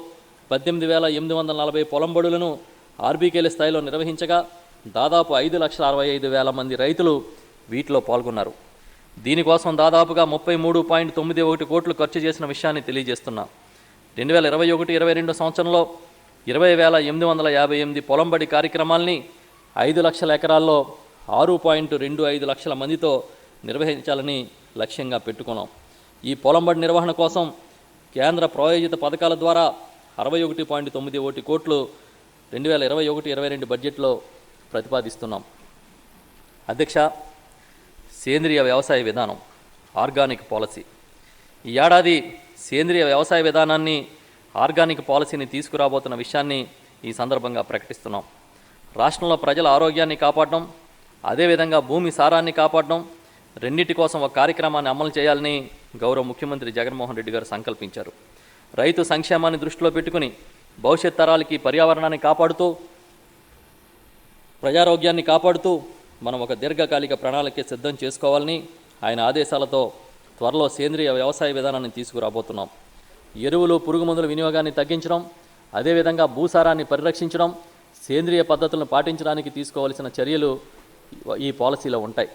18,840 పొలం బడులను ఆర్బీకేల స్థాయిలో నిర్వహించగా దాదాపు 5,65,000 మంది రైతులు వీటిలో పాల్గొన్నారు. దీనికోసం దాదాపుగా 33.91 కోట్లు ఖర్చు చేసిన విషయాన్ని తెలియజేస్తున్నా. 2021-22 సంవత్సరంలో 20,858 పొలంబడి కార్యక్రమాల్ని 5 లక్షల ఎకరాల్లో 6.25 లక్షల మందితో నిర్వహించాలని లక్ష్యంగా పెట్టుకున్నాం. ఈ పొలంబడి నిర్వహణ కోసం కేంద్ర ప్రాయోజిత పథకాల ద్వారా 61.91 కోట్లు 2021-22 బడ్జెట్లో ప్రతిపాదిస్తున్నాం. అధ్యక్ష, సేంద్రియ వ్యవసాయ విధానం, ఆర్గానిక్ పాలసీ. ఈ ఏడాది సేంద్రియ వ్యవసాయ విధానాన్ని, ఆర్గానిక్ పాలసీని తీసుకురాబోతున్న విషయాన్ని ఈ సందర్భంగా ప్రకటిస్తున్నాం. రాష్ట్రంలో ప్రజల ఆరోగ్యాన్ని కాపాడడం, అదేవిధంగా భూమి సారాన్ని కాపాడడం, రెండింటి కోసం ఒక కార్యక్రమాన్ని అమలు చేయాలని గౌరవ ముఖ్యమంత్రి జగన్మోహన్ రెడ్డి గారు సంకల్పించారు. రైతు సంక్షేమాన్ని దృష్టిలో పెట్టుకుని భవిష్యత్ తరాలకి పర్యావరణాన్ని కాపాడుతూ, ప్రజారోగ్యాన్ని కాపాడుతూ మనం ఒక దీర్ఘకాలిక ప్రణాళిక సిద్ధం చేసుకోవాలని ఆయన ఆదేశాలతో త్వరలో సేంద్రియ వ్యవసాయ విధానాన్ని తీసుకురాబోతున్నాం. ఎరువులు, పురుగు మందుల వినియోగాన్ని తగ్గించడం, అదేవిధంగా భూసారాన్ని పరిరక్షించడం, సేంద్రియ పద్ధతులను పాటించడానికి తీసుకోవాల్సిన చర్యలు ఈ పాలసీలో ఉంటాయి.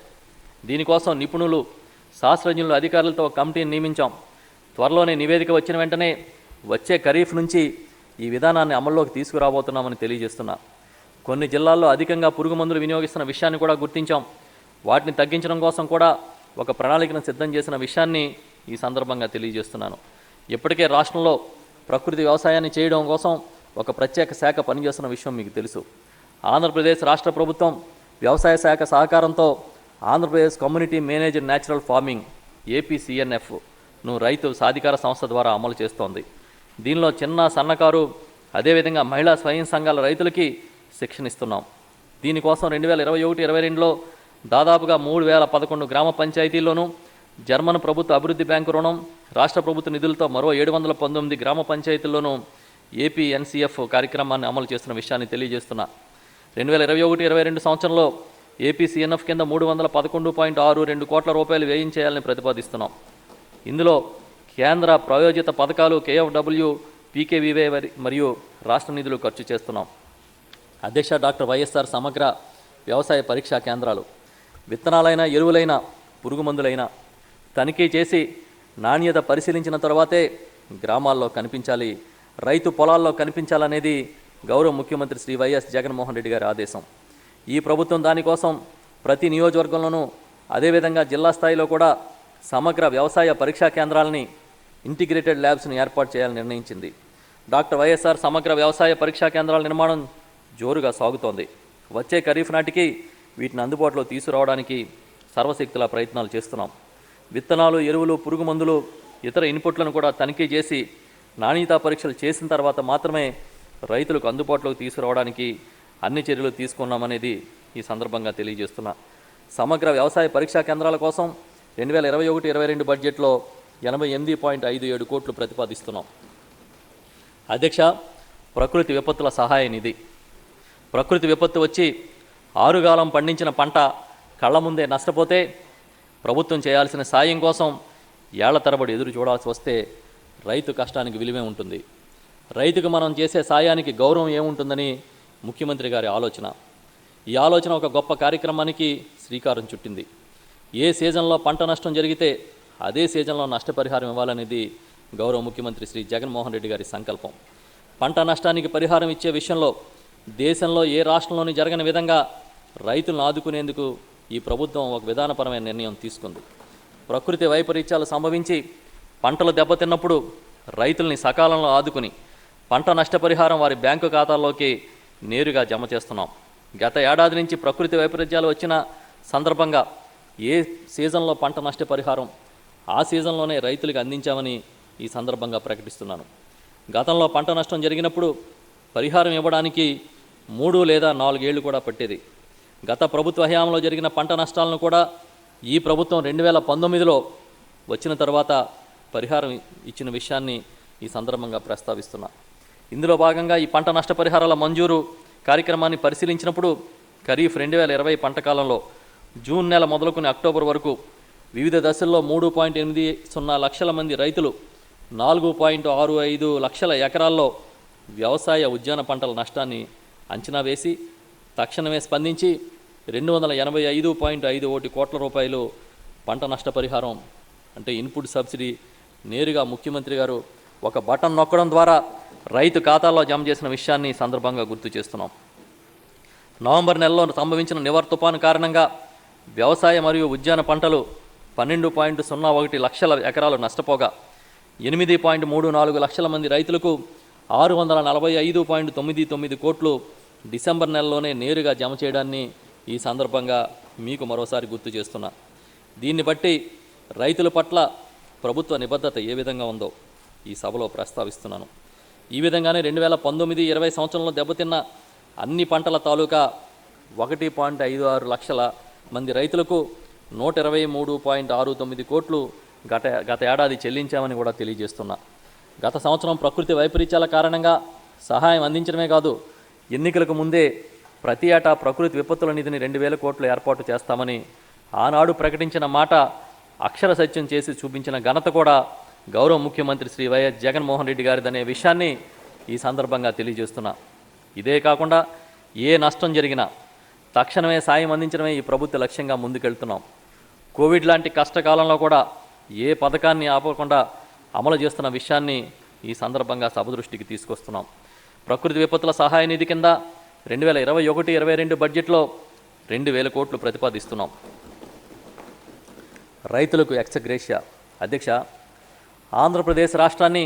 దీనికోసం నిపుణులు, శాస్త్రజ్ఞులు, అధికారులతో కమిటీని నియమించాం. త్వరలోనే నివేదిక వచ్చిన వెంటనే వచ్చే ఖరీఫ్ నుంచి ఈ విధానాన్ని అమల్లోకి తీసుకురాబోతున్నామని తెలియజేస్తున్నా. కొన్ని జిల్లాల్లో అధికంగా పురుగు మందులు వినియోగిస్తున్న విషయాన్ని కూడా గుర్తించాం. వాటిని తగ్గించడం కోసం కూడా ఒక ప్రణాళికను సిద్ధం చేసిన విషయాన్ని ఈ సందర్భంగా తెలియజేస్తున్నాను. ఇప్పటికే రాష్ట్రంలో ప్రకృతి వ్యవసాయాన్ని చేయడం కోసం ఒక ప్రత్యేక శాఖ పనిచేస్తున్న విషయం మీకు తెలుసు. ఆంధ్రప్రదేశ్ రాష్ట్ర ప్రభుత్వం వ్యవసాయ శాఖ సహకారంతో Andhra Pradesh community managed natural farming APCNFను రైతు సాధికార సంస్థ ద్వారా అమలు చేస్తోంది. దీనిలో చిన్న సన్నకారు అదేవిధంగా మహిళా స్వయం సంఘాల రైతులకి శిక్షణ ఇస్తున్నాం. దీనికోసం 2021-22లో దాదాపుగా 3011 గ్రామ పంచాయతీల్లోనూ జర్మన్ ప్రభుత్వ అభివృద్ధి బ్యాంకు రుణం, రాష్ట్ర ప్రభుత్వ నిధులతో మరో 719 గ్రామ పంచాయతీల్లోనూ APNCF కార్యక్రమాన్ని అమలు చేస్తున్న విషయాన్ని తెలియజేస్తున్నా. 2021-22 సంవత్సరంలో APCNF కింద 311.62 కోట్ల రూపాయలు వ్యయం చేయాలని ప్రతిపాదిస్తున్నాం. ఇందులో కేంద్ర ప్రాయోజిత పథకాలు KFW, PKVY మరియు రాష్ట్ర నిధులు ఖర్చు చేస్తున్నాం. అధ్యక్ష డాక్టర్ వైఎస్ఆర్ సమగ్ర వ్యవసాయ పరీక్షా కేంద్రాలు విత్తనాలైన, ఎరువులైన, పురుగు మందులైన తనిఖీ చేసి నాణ్యత పరిశీలించిన తర్వాతే గ్రామాల్లో కనిపించాలి, రైతు పొలాల్లో కనిపించాలనేది గౌరవ ముఖ్యమంత్రి శ్రీ వైఎస్ జగన్మోహన్ రెడ్డి గారి ఆదేశం. ఈ ప్రభుత్వం దానికోసం ప్రతి నియోజకవర్గంలోనూ అదేవిధంగా జిల్లా స్థాయిలో కూడా సమగ్ర వ్యవసాయ పరీక్షా కేంద్రాలని, ఇంటిగ్రేటెడ్ ల్యాబ్స్ను ఏర్పాటు చేయాలని నిర్ణయించింది. డాక్టర్ వైఎస్ఆర్ సమగ్ర వ్యవసాయ పరీక్షా కేంద్రాల నిర్మాణం జోరుగా సాగుతోంది. వచ్చే ఖరీఫ్ నాటికి వీటిని అందుబాటులో తీసుకురావడానికి సర్వశక్తుల ప్రయత్నాలు చేస్తున్నాం. విత్తనాలు, ఎరువులు, పురుగు మందులు, ఇతర ఇన్పుట్లను కూడా తనిఖీ చేసి నాణ్యతా పరీక్షలు చేసిన తర్వాత మాత్రమే రైతులకు అందుబాటులోకి తీసుకురావడానికి అన్ని చర్యలు తీసుకున్నామనేది ఈ సందర్భంగా తెలియజేస్తున్నా. సమగ్ర వ్యవసాయ పరీక్షా కేంద్రాల కోసం 2021-22 బడ్జెట్లో 88.57 కోట్లు ప్రతిపాదిస్తున్నాం. అధ్యక్ష, ప్రకృతి విపత్తుల సహాయ నిధి. ప్రకృతి విపత్తు వచ్చి ఆరుగాలం పండించిన పంట కళ్ళ ముందే నష్టపోతే ప్రభుత్వం చేయాల్సిన సాయం కోసం ఏళ్ల తరబడి ఎదురు చూడాల్సి వస్తే రైతు కష్టానికి విలువే ఉంటుంది. రైతుకు మనం చేసే సాయానికి గౌరవం ఏముంటుందని ముఖ్యమంత్రి గారి ఆలోచన. ఈ ఆలోచన ఒక గొప్ప కార్యక్రమానికి శ్రీకారం చుట్టింది. ఏ సీజన్లో పంట నష్టం జరిగితే అదే సీజన్లో నష్టపరిహారం ఇవ్వాలనేది గౌరవ ముఖ్యమంత్రి శ్రీ జగన్మోహన్ రెడ్డి గారి సంకల్పం. పంట నష్టానికి పరిహారం ఇచ్చే విషయంలో దేశంలో ఏ రాష్ట్రంలోని జరగని విధంగా రైతులను ఆదుకునేందుకు ఈ ప్రభుత్వం ఒక విధానపరమైన నిర్ణయం తీసుకుంది. ప్రకృతి వైపరీత్యాలు సంభవించి పంటలు దెబ్బతిన్నప్పుడు రైతుల్ని సకాలంలో ఆదుకుని పంట నష్టపరిహారం వారి బ్యాంకు ఖాతాల్లోకి నేరుగా జమ చేస్తున్నాం. గత ఏడాది నుంచి ప్రకృతి వైపరీత్యాలు వచ్చిన సందర్భంగా ఏ సీజన్లో పంట నష్టపరిహారం ఆ సీజన్లోనే రైతులకు అందించామని ఈ సందర్భంగా ప్రకటిస్తున్నాను. గతంలో పంట నష్టం జరిగినప్పుడు పరిహారం ఇవ్వడానికి 3 లేదా 4 ఏళ్లు కూడా పట్టేది. గత ప్రభుత్వ హయాంలో జరిగిన పంట నష్టాలను కూడా ఈ ప్రభుత్వం 2019లో వచ్చిన తర్వాత పరిహారం ఇచ్చిన విషయాన్ని ఈ సందర్భంగా ప్రస్తావిస్తున్నా. ఇందులో భాగంగా ఈ పంట నష్టపరిహారాల మంజూరు కార్యక్రమాన్ని పరిశీలించినప్పుడు ఖరీఫ్ 2020 పంట కాలంలో జూన్ నెల మొదలుకొని అక్టోబర్ వరకు వివిధ దశల్లో 3.80 లక్షల మంది రైతులు 4.65 లక్షల ఎకరాల్లో వ్యవసాయ ఉద్యాన పంటల నష్టాన్ని అంచనా వేసి తక్షణమే స్పందించి 285.51 కోట్ల రూపాయలు పంట నష్టపరిహారం అంటే ఇన్పుట్ సబ్సిడీ నేరుగా ముఖ్యమంత్రి గారు ఒక బటన్ నొక్కడం ద్వారా రైతు ఖాతాల్లో జమ చేసిన విషయాన్ని సందర్భంగా గుర్తు చేస్తున్నాం. నవంబర్ నెలలో సంభవించిన నివర్ తుపాను కారణంగా వ్యవసాయ మరియు ఉద్యాన పంటలు 12.01 లక్షల ఎకరాలు నష్టపోగా 8.34 లక్షల మంది రైతులకు 645.99 కోట్లు డిసెంబర్ నెలలోనే నేరుగా జమ చేయడాన్ని ఈ సందర్భంగా మీకు మరోసారి గుర్తు చేస్తున్నా. దీన్ని బట్టి రైతుల పట్ల ప్రభుత్వ నిబద్ధత ఏ విధంగా ఉందో ఈ సభలో ప్రస్తావిస్తున్నాను. ఈ విధంగానే 2019-20 సంవత్సరంలో దెబ్బతిన్న అన్ని పంటల తాలూకా 1.56 లక్షల మంది రైతులకు 123.69 కోట్లు గత ఏడాది చెల్లించామని కూడా తెలియజేస్తున్నా. గత సంవత్సరం ప్రకృతి వైపరీత్యాల కారణంగా సహాయం అందించడమే కాదు, ఎన్నికలకు ముందే ప్రతి ఏటా ప్రకృతి విపత్తుల నిధిని 2,000 కోట్లు ఏర్పాటు చేస్తామని ఆనాడు ప్రకటించిన మాట అక్షర సత్యం చేసి చూపించిన ఘనత కూడా గౌరవ ముఖ్యమంత్రి శ్రీ వైఎస్ జగన్మోహన్ రెడ్డి గారిదనే విషయాన్ని ఈ సందర్భంగా తెలియజేస్తున్నా. ఇదే కాకుండా ఏ నష్టం జరిగినా తక్షణమే సాయం అందించడమే ఈ ప్రభుత్వ లక్ష్యంగా ముందుకెళ్తున్నాం. కోవిడ్ లాంటి కష్టకాలంలో కూడా ఏ పథకాన్ని ఆపకుండా అమలు చేస్తున్న విషయాన్ని ఈ సందర్భంగా సభ దృష్టికి తీసుకొస్తున్నాం. ప్రకృతి విపత్తుల సహాయ నిధి కింద 2021-22 బడ్జెట్లో 2,000 కోట్లు ప్రతిపాదిస్తున్నాం. రైతులకు ఎక్స్గ్రేషియా. అధ్యక్ష, ఆంధ్రప్రదేశ్ రాష్ట్రాన్ని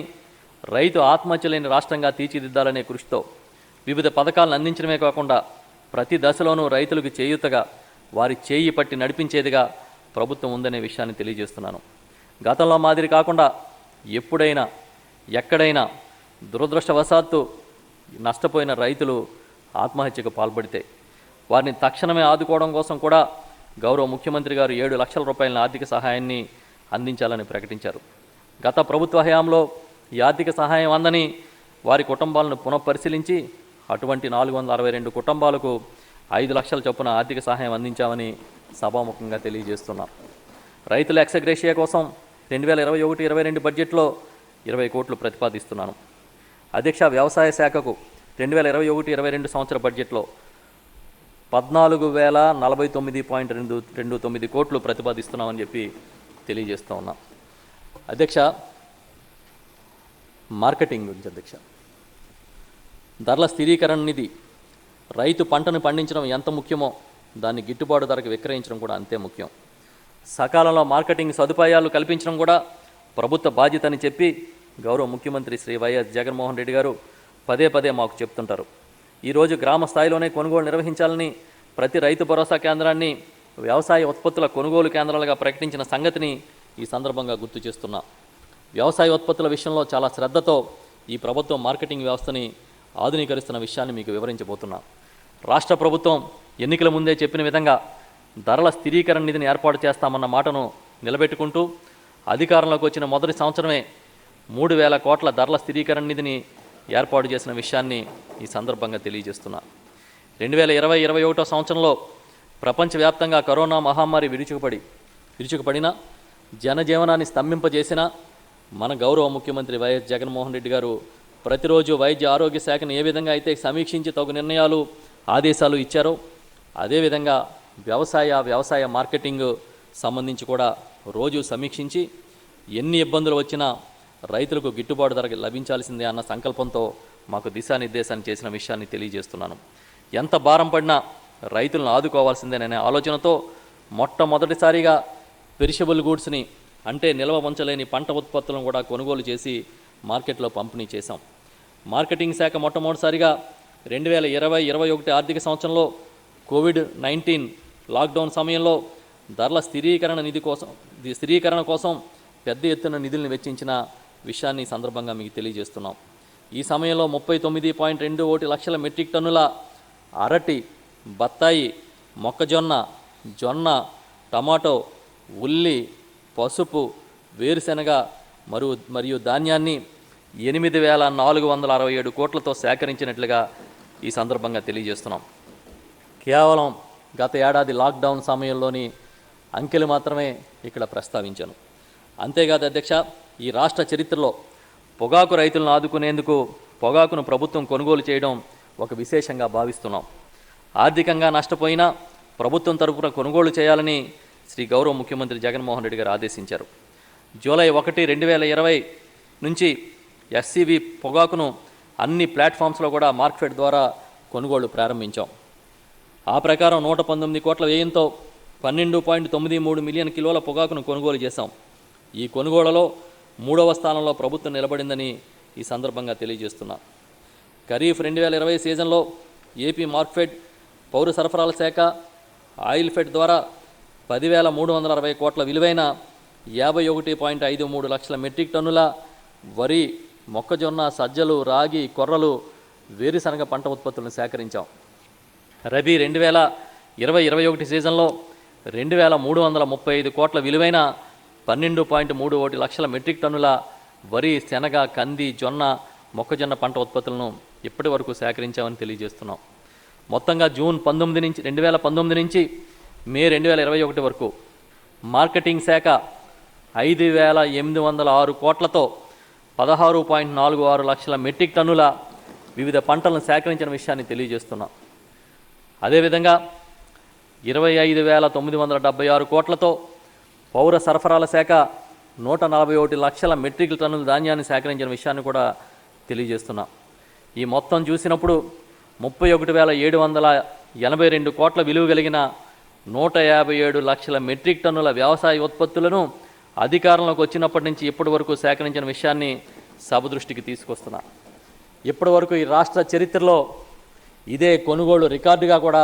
రైతు ఆత్మహత్య లేని రాష్ట్రంగా తీర్చిదిద్దాలనే కృషితో వివిధ పథకాలను అందించడమే కాకుండా ప్రతి దశలోనూ రైతులకు చేయూతగా, వారి చేయి పట్టి నడిపించేదిగా ప్రభుత్వం ఉందనే విషయాన్ని తెలియజేస్తున్నాను. గతంలో మాదిరి కాకుండా ఎప్పుడైనా ఎక్కడైనా దురదృష్టవశాత్తు నష్టపోయిన రైతులు ఆత్మహత్యకు పాల్పడితే వారిని తక్షణమే ఆదుకోవడం కోసం కూడా గౌరవ ముఖ్యమంత్రి గారు 7 లక్షల రూపాయల ఆర్థిక సహాయాన్ని అందించాలని ప్రకటించారు. గత ప్రభుత్వ హయాంలో ఈ ఆర్థిక సహాయం అందని వారి కుటుంబాలను పునఃపరిశీలించి అటువంటి 462 కుటుంబాలకు 5 లక్షల చొప్పున ఆర్థిక సహాయం అందించామని సభాముఖంగా తెలియజేస్తున్నాం. రైతుల ఎక్స్గ్రేషియా కోసం 2021-22 బడ్జెట్లో 20 కోట్లు ప్రతిపాదిస్తున్నాను. అధ్యక్ష, వ్యవసాయ శాఖకు 2021-22 సంవత్సర బడ్జెట్లో 14,049.29 కోట్లు ప్రతిపాదిస్తున్నామని చెప్పి తెలియజేస్తూ ఉన్నాం. అధ్యక్ష, మార్కెటింగ్ గురించి అధ్యక్ష, ధరల స్థిరీకరణ నిధి రైతు పంటను పండించడం ఎంత ముఖ్యమో దాన్ని గిట్టుబాటు ధరకు విక్రయించడం కూడా అంతే ముఖ్యం. సకాలంలో మార్కెటింగ్ సదుపాయాలు కల్పించడం కూడా ప్రభుత్వ బాధ్యత అని చెప్పి గౌరవ ముఖ్యమంత్రి శ్రీ వైఎస్ జగన్మోహన్ రెడ్డి గారు పదే పదే మాకు చెప్తుంటారు. ఈరోజు గ్రామ స్థాయిలోనే కొనుగోలు నిర్వహించాలని ప్రతి రైతు భరోసా కేంద్రాన్ని వ్యవసాయ ఉత్పత్తుల కొనుగోలు కేంద్రాలుగా ప్రకటించిన సంగతిని ఈ సందర్భంగా గుర్తు చేస్తున్నా. వ్యవసాయ ఉత్పత్తుల విషయంలో చాలా శ్రద్ధతో ఈ ప్రభుత్వం మార్కెటింగ్ వ్యవస్థని ఆధునీకరిస్తున్న విషయాన్ని మీకు వివరించబోతున్నా. రాష్ట్ర ప్రభుత్వం ఎన్నికల ముందే చెప్పిన విధంగా ధరల స్థిరీకరణ నిధిని ఏర్పాటు చేస్తామన్న మాటను నిలబెట్టుకుంటూ అధికారంలోకి వచ్చిన మొదటి సంవత్సరమే 3,000 కోట్ల ధరల స్థిరీకరణ నిధిని ఏర్పాటు చేసిన విషయాన్ని ఈ సందర్భంగా తెలియజేస్తున్నా. 2020-21 సంవత్సరంలో ప్రపంచవ్యాప్తంగా కరోనా మహమ్మారి విరుచుకుపడిన జనజీవనాన్ని స్తంభింపజేసిన మన గౌరవ ముఖ్యమంత్రి వైఎస్ జగన్మోహన్ రెడ్డి గారు ప్రతిరోజు వైద్య ఆరోగ్య శాఖను ఏ విధంగా అయితే సమీక్షించి తగు నిర్ణయాలు, ఆదేశాలు ఇచ్చారో అదేవిధంగా వ్యవసాయ మార్కెటింగ్ సంబంధించి కూడా రోజు సమీక్షించి ఎన్ని ఇబ్బందులు వచ్చినా రైతులకు గిట్టుబాటు ధర లభించాల్సిందే అన్న సంకల్పంతో మాకు దిశానిర్దేశాన్ని చేసిన విషయాన్ని తెలియజేస్తున్నాను. ఎంత భారం పడినా రైతులను ఆదుకోవాల్సిందేననే ఆలోచనతో మొట్టమొదటిసారిగా పెరిషబుల్ గూడ్స్ని, అంటే నిల్వ ఉంచలేని పంట ఉత్పత్తులను కూడా కొనుగోలు చేసి మార్కెట్లో పంపిణీ చేశాం. మార్కెటింగ్ శాఖ మొట్టమొదటిసారిగా 2020-21 ఆర్థిక సంవత్సరంలో కోవిడ్-19 లాక్డౌన్ సమయంలో ధరల స్థిరీకరణ కోసం పెద్ద ఎత్తున నిధులను వెచ్చించిన విషయాన్ని సందర్భంగా మీకు తెలియజేస్తున్నాం. ఈ సమయంలో 39.21 లక్షల మెట్రిక్ టన్నుల అరటి, బత్తాయి, మొక్కజొన్న, జొన్న, టమాటో, ఉల్లి, పసుపు, వేరుశెనగ మరియు ధాన్యాన్ని 8,467 కోట్లతో సేకరించినట్లుగా ఈ సందర్భంగా తెలియజేస్తున్నాం. కేవలం గత ఏడాది లాక్డౌన్ సమయంలోని అంకెలు మాత్రమే ఇక్కడ ప్రస్తావించాను. అంతేకాదు అధ్యక్ష, ఈ రాష్ట్ర చరిత్రలో పొగాకు రైతులను ఆదుకునేందుకు పొగాకును ప్రభుత్వం కొనుగోలు చేయడం ఒక విశేషంగా భావిస్తున్నాం. ఆర్థికంగా నష్టపోయినా ప్రభుత్వం తరపున కొనుగోలు చేయాలని శ్రీ గౌరవ ముఖ్యమంత్రి జగన్మోహన్ రెడ్డి గారు ఆదేశించారు. జూలై 1, 2020 నుంచి ఎస్సీవీ పొగాకును అన్ని ప్లాట్ఫామ్స్లో కూడా మార్కెట్ ద్వారా కొనుగోలు ప్రారంభించాం. ఆ ప్రకారం 119 కోట్ల వ్యయంతో 12.93 మిలియన్ కిలోల పొగాకును కొనుగోలు చేశాం. ఈ కొనుగోలులో 3వ స్థానంలో ప్రభుత్వం నిలబడిందని ఈ సందర్భంగా తెలియజేస్తున్నా. ఖరీఫ్ 2020 సీజన్లో ఏపీ మార్క్ఫెడ్, పౌర సరఫరాల శాఖ, ఆయిల్ ఫెడ్ ద్వారా 10,360 కోట్ల విలువైన 51.53 లక్షల మెట్రిక్ టన్నుల వరి, మొక్కజొన్న, సజ్జలు, రాగి, కొర్రలు, వేరుశనగ పంట ఉత్పత్తులను సేకరించాం. రబీ 2020-21 సీజన్లో 2,335 కోట్ల విలువైన 12.31 లక్షల మెట్రిక్ టన్నుల వరి, శనగ, కంది, జొన్న, మొక్కజొన్న పంట ఉత్పత్తులను ఇప్పటి వరకు సేకరించామని తెలియజేస్తున్నాం. మొత్తంగా జూన్ 2019 నుంచి మే 2021 వరకు మార్కెటింగ్ శాఖ 5,806 కోట్లతో 16.46 లక్షల మెట్రిక్ టన్నుల వివిధ పంటలను సేకరించిన విషయాన్ని తెలియజేస్తున్నాం. అదేవిధంగా 25,976 కోట్లతో పౌర సరఫరాల శాఖ 141 లక్షల మెట్రిక్ టన్నుల ధాన్యాన్ని సేకరించిన విషయాన్ని కూడా తెలియజేస్తున్నాం. ఈ మొత్తం చూసినప్పుడు 31,782 కోట్ల విలువ కలిగిన 157 లక్షల మెట్రిక్ టన్నుల వ్యవసాయ ఉత్పత్తులను అధికారంలోకి వచ్చినప్పటి నుంచి ఇప్పటి వరకు సేకరించిన విషయాన్ని సభ దృష్టికి తీసుకొస్తున్నా. ఇప్పటి వరకు ఈ రాష్ట్ర చరిత్రలో ఇదే కొనుగోలు రికార్డుగా కూడా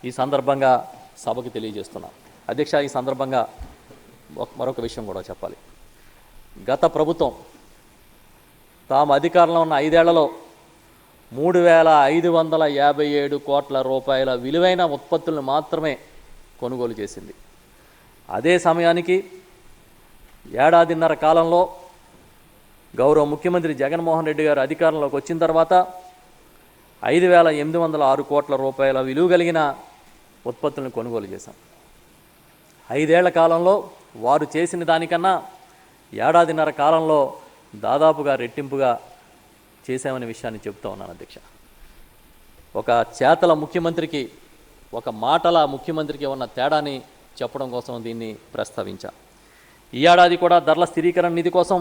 ఈ సందర్భంగా సభకు తెలియజేస్తున్నా. అధ్యక్ష, ఈ సందర్భంగా మరొక విషయం కూడా చెప్పాలి. గత ప్రభుత్వం తాము అధికారంలో ఉన్న 5 ఏళ్లలో 3,557 కోట్ల రూపాయల విలువైన ఉత్పత్తులను మాత్రమే కొనుగోలు చేసింది. అదే సమయానికి ఏడాదిన్నర కాలంలో గౌరవ ముఖ్యమంత్రి జగన్మోహన్ రెడ్డి గారు అధికారంలోకి వచ్చిన తర్వాత 5,806 కోట్ల రూపాయల విలువ కలిగిన ఉత్పత్తులను కొనుగోలు చేశాం. 5 ఏళ్ల కాలంలో వారు చేసిన దానికన్నా ఏడాదిన్నర కాలంలో దాదాపుగా రెట్టింపుగా చేశామనే విషయాన్ని చెప్తా ఉన్నాను. అధ్యక్ష, ఒక చేతల ముఖ్యమంత్రికి, ఒక మాటల ముఖ్యమంత్రికి ఉన్న తేడాని చెప్పడం కోసం దీన్ని ప్రస్తావించా. ఈ ఏడాది కూడా ధరల స్థిరీకరణ నిధి కోసం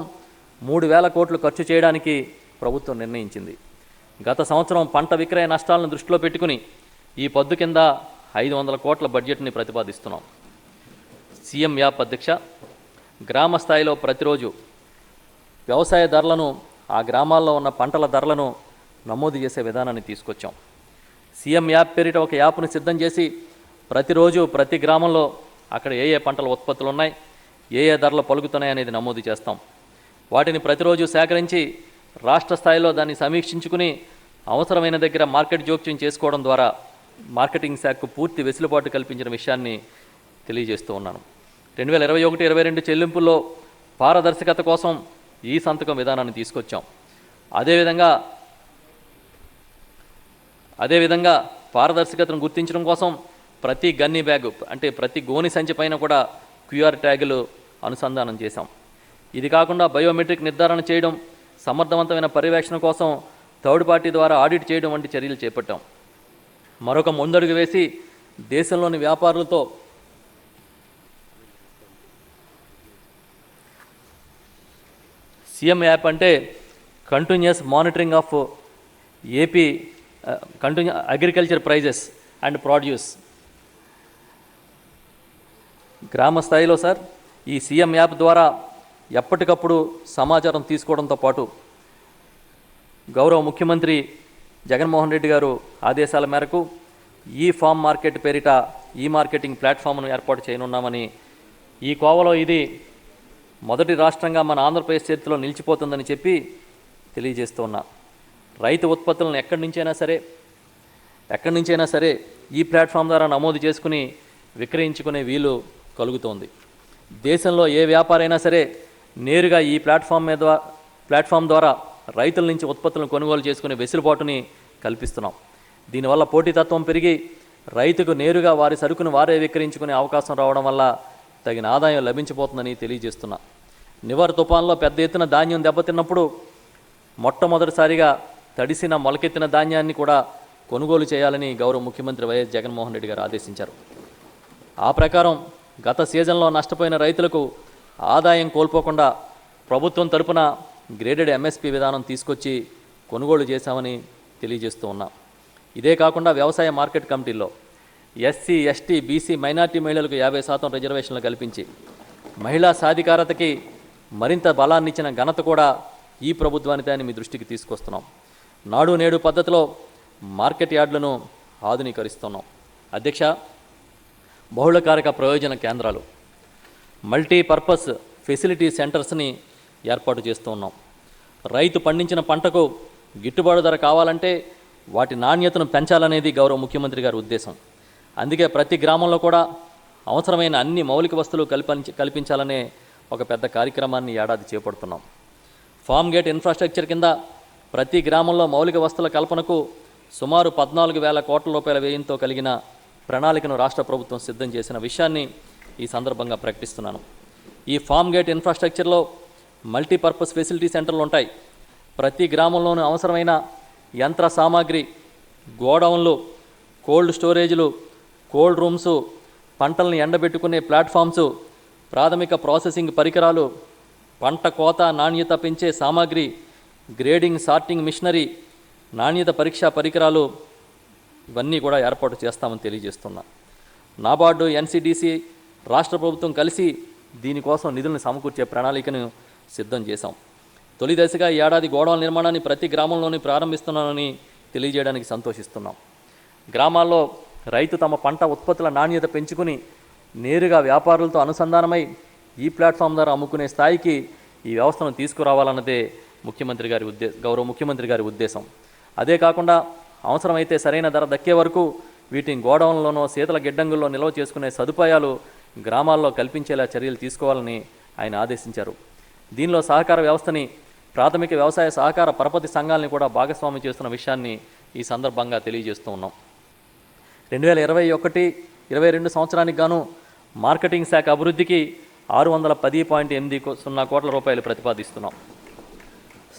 3,000 కోట్లు ఖర్చు చేయడానికి ప్రభుత్వం నిర్ణయించింది. గత సంవత్సరం పంట విక్రయ నష్టాలను దృష్టిలో పెట్టుకుని ఈ పద్దు కింద 500 కోట్ల బడ్జెట్ని ప్రతిపాదిస్తున్నాం. సీఎం యాప్ అధ్యక్ష, గ్రామ స్థాయిలో ప్రతిరోజు వ్యవసాయ ధరలను, ఆ గ్రామాల్లో ఉన్న పంటల ధరలను నమోదు చేసే విధానాన్ని తీసుకొచ్చాం. సీఎం యాప్ పేరిట ఒక యాప్ను సిద్ధం చేసి ప్రతిరోజు ప్రతి గ్రామంలో అక్కడ ఏ ఏ పంటల ఉత్పత్తులు ఉన్నాయి, ఏ ఏ ధరలు పలుకుతున్నాయి అనేది నమోదు చేస్తాం. వాటిని ప్రతిరోజు సేకరించి రాష్ట్ర స్థాయిలో దాన్ని సమీక్షించుకుని అవసరమైన దగ్గర మార్కెట్ జోక్యం చేసుకోవడం ద్వారా మార్కెటింగ్ శాఖకు పూర్తి వెసులుబాటు కల్పించిన విషయాన్ని తెలియజేస్తూ ఉన్నాను. 2021-22 చెల్లింపుల్లో పారదర్శకత కోసం ఈ సంతకం విధానాన్ని తీసుకొచ్చాం. అదేవిధంగా పారదర్శకతను గుర్తించడం కోసం ప్రతి గన్నీ బ్యాగు, అంటే ప్రతి గోని సంచి పైన కూడా క్యూఆర్ ట్యాగులు అనుసంధానం చేశాం. ఇది కాకుండా బయోమెట్రిక్ నిర్ధారణ చేయడం, సమర్థవంతమైన పర్యవేక్షణ కోసం థర్డ్ పార్టీ ద్వారా ఆడిట్ చేయడం వంటి చర్యలు చేపట్టాం. మరొక ముందడుగు వేసి దేశంలోని వ్యాపారులతో సీఎం యాప్ అంటే continuous monitoring of AP agriculture prices and produce. గ్రామ స్థాయిలో సార్ ఈ సీఎం యాప్ ద్వారా ఎప్పటికప్పుడు సమాచారం తీసుకోవడంతో పాటు గౌరవ ముఖ్యమంత్రి జగన్మోహన్ రెడ్డి గారు ఆదేశాల మేరకు ఈ ఫామ్ మార్కెట్ పేరిట ఈ మార్కెటింగ్ ప్లాట్ఫామ్ను ఏర్పాటు చేయనున్నామని, ఈ కోవలో ఇది మొదటి రాష్ట్రంగా మన ఆంధ్రప్రదేశ్ చరిత్రలో నిలిచిపోతుందని చెప్పి తెలియజేస్తూ ఉన్నా. రైతు ఉత్పత్తులను ఎక్కడి నుంచైనా సరే ఈ ప్లాట్ఫామ్ ద్వారా నమోదు చేసుకుని విక్రయించుకునే వీలు కలుగుతోంది. దేశంలో ఏ వ్యాపారైనా సరే నేరుగా ఈ ప్లాట్ఫామ్ ద్వారా రైతుల నుంచి ఉత్పత్తులను కొనుగోలు చేసుకునే వెసులుబాటుని కల్పిస్తున్నాం. దీనివల్ల పోటీతత్వం పెరిగి రైతుకు నేరుగా వారి సరుకును వారే విక్రయించుకునే అవకాశం రావడం వల్ల తగిన ఆదాయం లభించబోతుందని తెలియజేస్తున్నా. నివర్ తుఫాన్లో పెద్ద ఎత్తున ధాన్యం దెబ్బతిన్నప్పుడు మొట్టమొదటిసారిగా తడిసిన మొలకెత్తిన ధాన్యాన్ని కూడా కొనుగోలు చేయాలని గౌరవ ముఖ్యమంత్రి వైఎస్ జగన్మోహన్ రెడ్డి గారు ఆదేశించారు. ఆ ప్రకారం గత సీజన్లో నష్టపోయిన రైతులకు ఆదాయం కోల్పోకుండా ప్రభుత్వం తరపున గ్రేడెడ్ ఎంఎస్పీ విధానం తీసుకొచ్చి కొనుగోలు చేశామని తెలియజేస్తూ ఉన్నాం. ఇదే కాకుండా వ్యవసాయ మార్కెట్ కమిటీల్లో ఎస్సీ, ఎస్టీ, బీసీ, మైనార్టీ మహిళలకు 50% రిజర్వేషన్లు కల్పించి మహిళా సాధికారతకి మరింత బలాన్నిచ్చిన ఘనత కూడా ఈ ప్రభుత్వానిదే అని మీ దృష్టికి తీసుకొస్తున్నాం. నాడు నేడు పద్ధతిలో మార్కెట్ యార్డులను ఆధునీకరిస్తున్నాం. అధ్యక్ష, బహుళకారక ప్రయోజన కేంద్రాలు, మల్టీపర్పస్ ఫెసిలిటీ సెంటర్స్ని ఏర్పాటు చేస్తూ ఉన్నాం. రైతు పండించిన పంటకు గిట్టుబాటు ధర కావాలంటే వాటి నాణ్యతను పెంచాలనేది గౌరవ ముఖ్యమంత్రి గారి ఉద్దేశం. అందుకే ప్రతి గ్రామంలో కూడా అవసరమైన అన్ని మౌలిక వస్తువులు కల్పించాలనే ఒక పెద్ద కార్యక్రమాన్ని ఏడాది చేపడుతున్నాం. ఫామ్ గేట్ ఇన్ఫ్రాస్ట్రక్చర్ కింద ప్రతి గ్రామంలో మౌలిక వస్తువుల కల్పనకు సుమారు 14,000 కోట్ల రూపాయల వ్యయంతో కలిగిన ప్రణాళికను రాష్ట్ర ప్రభుత్వం సిద్ధం చేసిన విషయాన్ని ఈ సందర్భంగా ప్రకటిస్తున్నాను. ఈ ఫామ్ గేట్ ఇన్ఫ్రాస్ట్రక్చర్లో మల్టీపర్పస్ ఫెసిలిటీ సెంటర్లు ఉంటాయి. ప్రతి గ్రామంలోనూ అవసరమైన యంత్ర సామాగ్రి, గోడౌన్లు, కోల్డ్ స్టోరేజ్లు, కోల్డ్ రూమ్సు, పంటలను ఎండబెట్టుకునే ప్లాట్ఫామ్సు, ప్రాథమిక ప్రాసెసింగ్ పరికరాలు, పంట కోత నాణ్యత పెంచే సామాగ్రి, గ్రేడింగ్ సార్టింగ్ మిషనరీ, నాణ్యత పరీక్షా పరికరాలు ఇవన్నీ కూడా ఏర్పాటు చేస్తామని తెలియజేస్తున్నా. నాబార్డు, ఎన్సిడిసి, రాష్ట్ర ప్రభుత్వం కలిసి దీనికోసం నిధులను సమకూర్చే ప్రణాళికను సిద్ధం చేశాం. తొలి దశగా ఈ ఏడాది గోడౌన్ నిర్మాణాన్ని ప్రతి గ్రామంలోని ప్రారంభిస్తున్నామని తెలియజేయడానికి సంతోషిస్తున్నాం. గ్రామాల్లో రైతు తమ పంట ఉత్పత్తుల నాణ్యత పెంచుకుని నేరుగా వ్యాపారులతో అనుసంధానమై ఈ ప్లాట్ఫామ్ ద్వారా అమ్ముకునే స్థాయికి ఈ వ్యవస్థను తీసుకురావాలన్నదే గౌరవ ముఖ్యమంత్రి గారి ఉద్దేశం. అదే కాకుండా అవసరమైతే సరైన ధర దక్కే వరకు వీటిని గోడౌన్లోనో శీతల గిడ్డంగుల్లో నిల్వ చేసుకునే సదుపాయాలు గ్రామాల్లో కల్పించేలా చర్యలు తీసుకోవాలని ఆయన ఆదేశించారు. దీనిలో సహకార వ్యవస్థని, ప్రాథమిక వ్యవసాయ సహకార పరపతి సంఘాలని కూడా భాగస్వామ్యం చేస్తున్న విషయాన్ని ఈ సందర్భంగా తెలియజేస్తూ ఉన్నాం. 2021-22 సంవత్సరానికి గాను మార్కెటింగ్ శాఖ అభివృద్ధికి 610.80 కోట్ల రూపాయలు ప్రతిపాదిస్తున్నాం.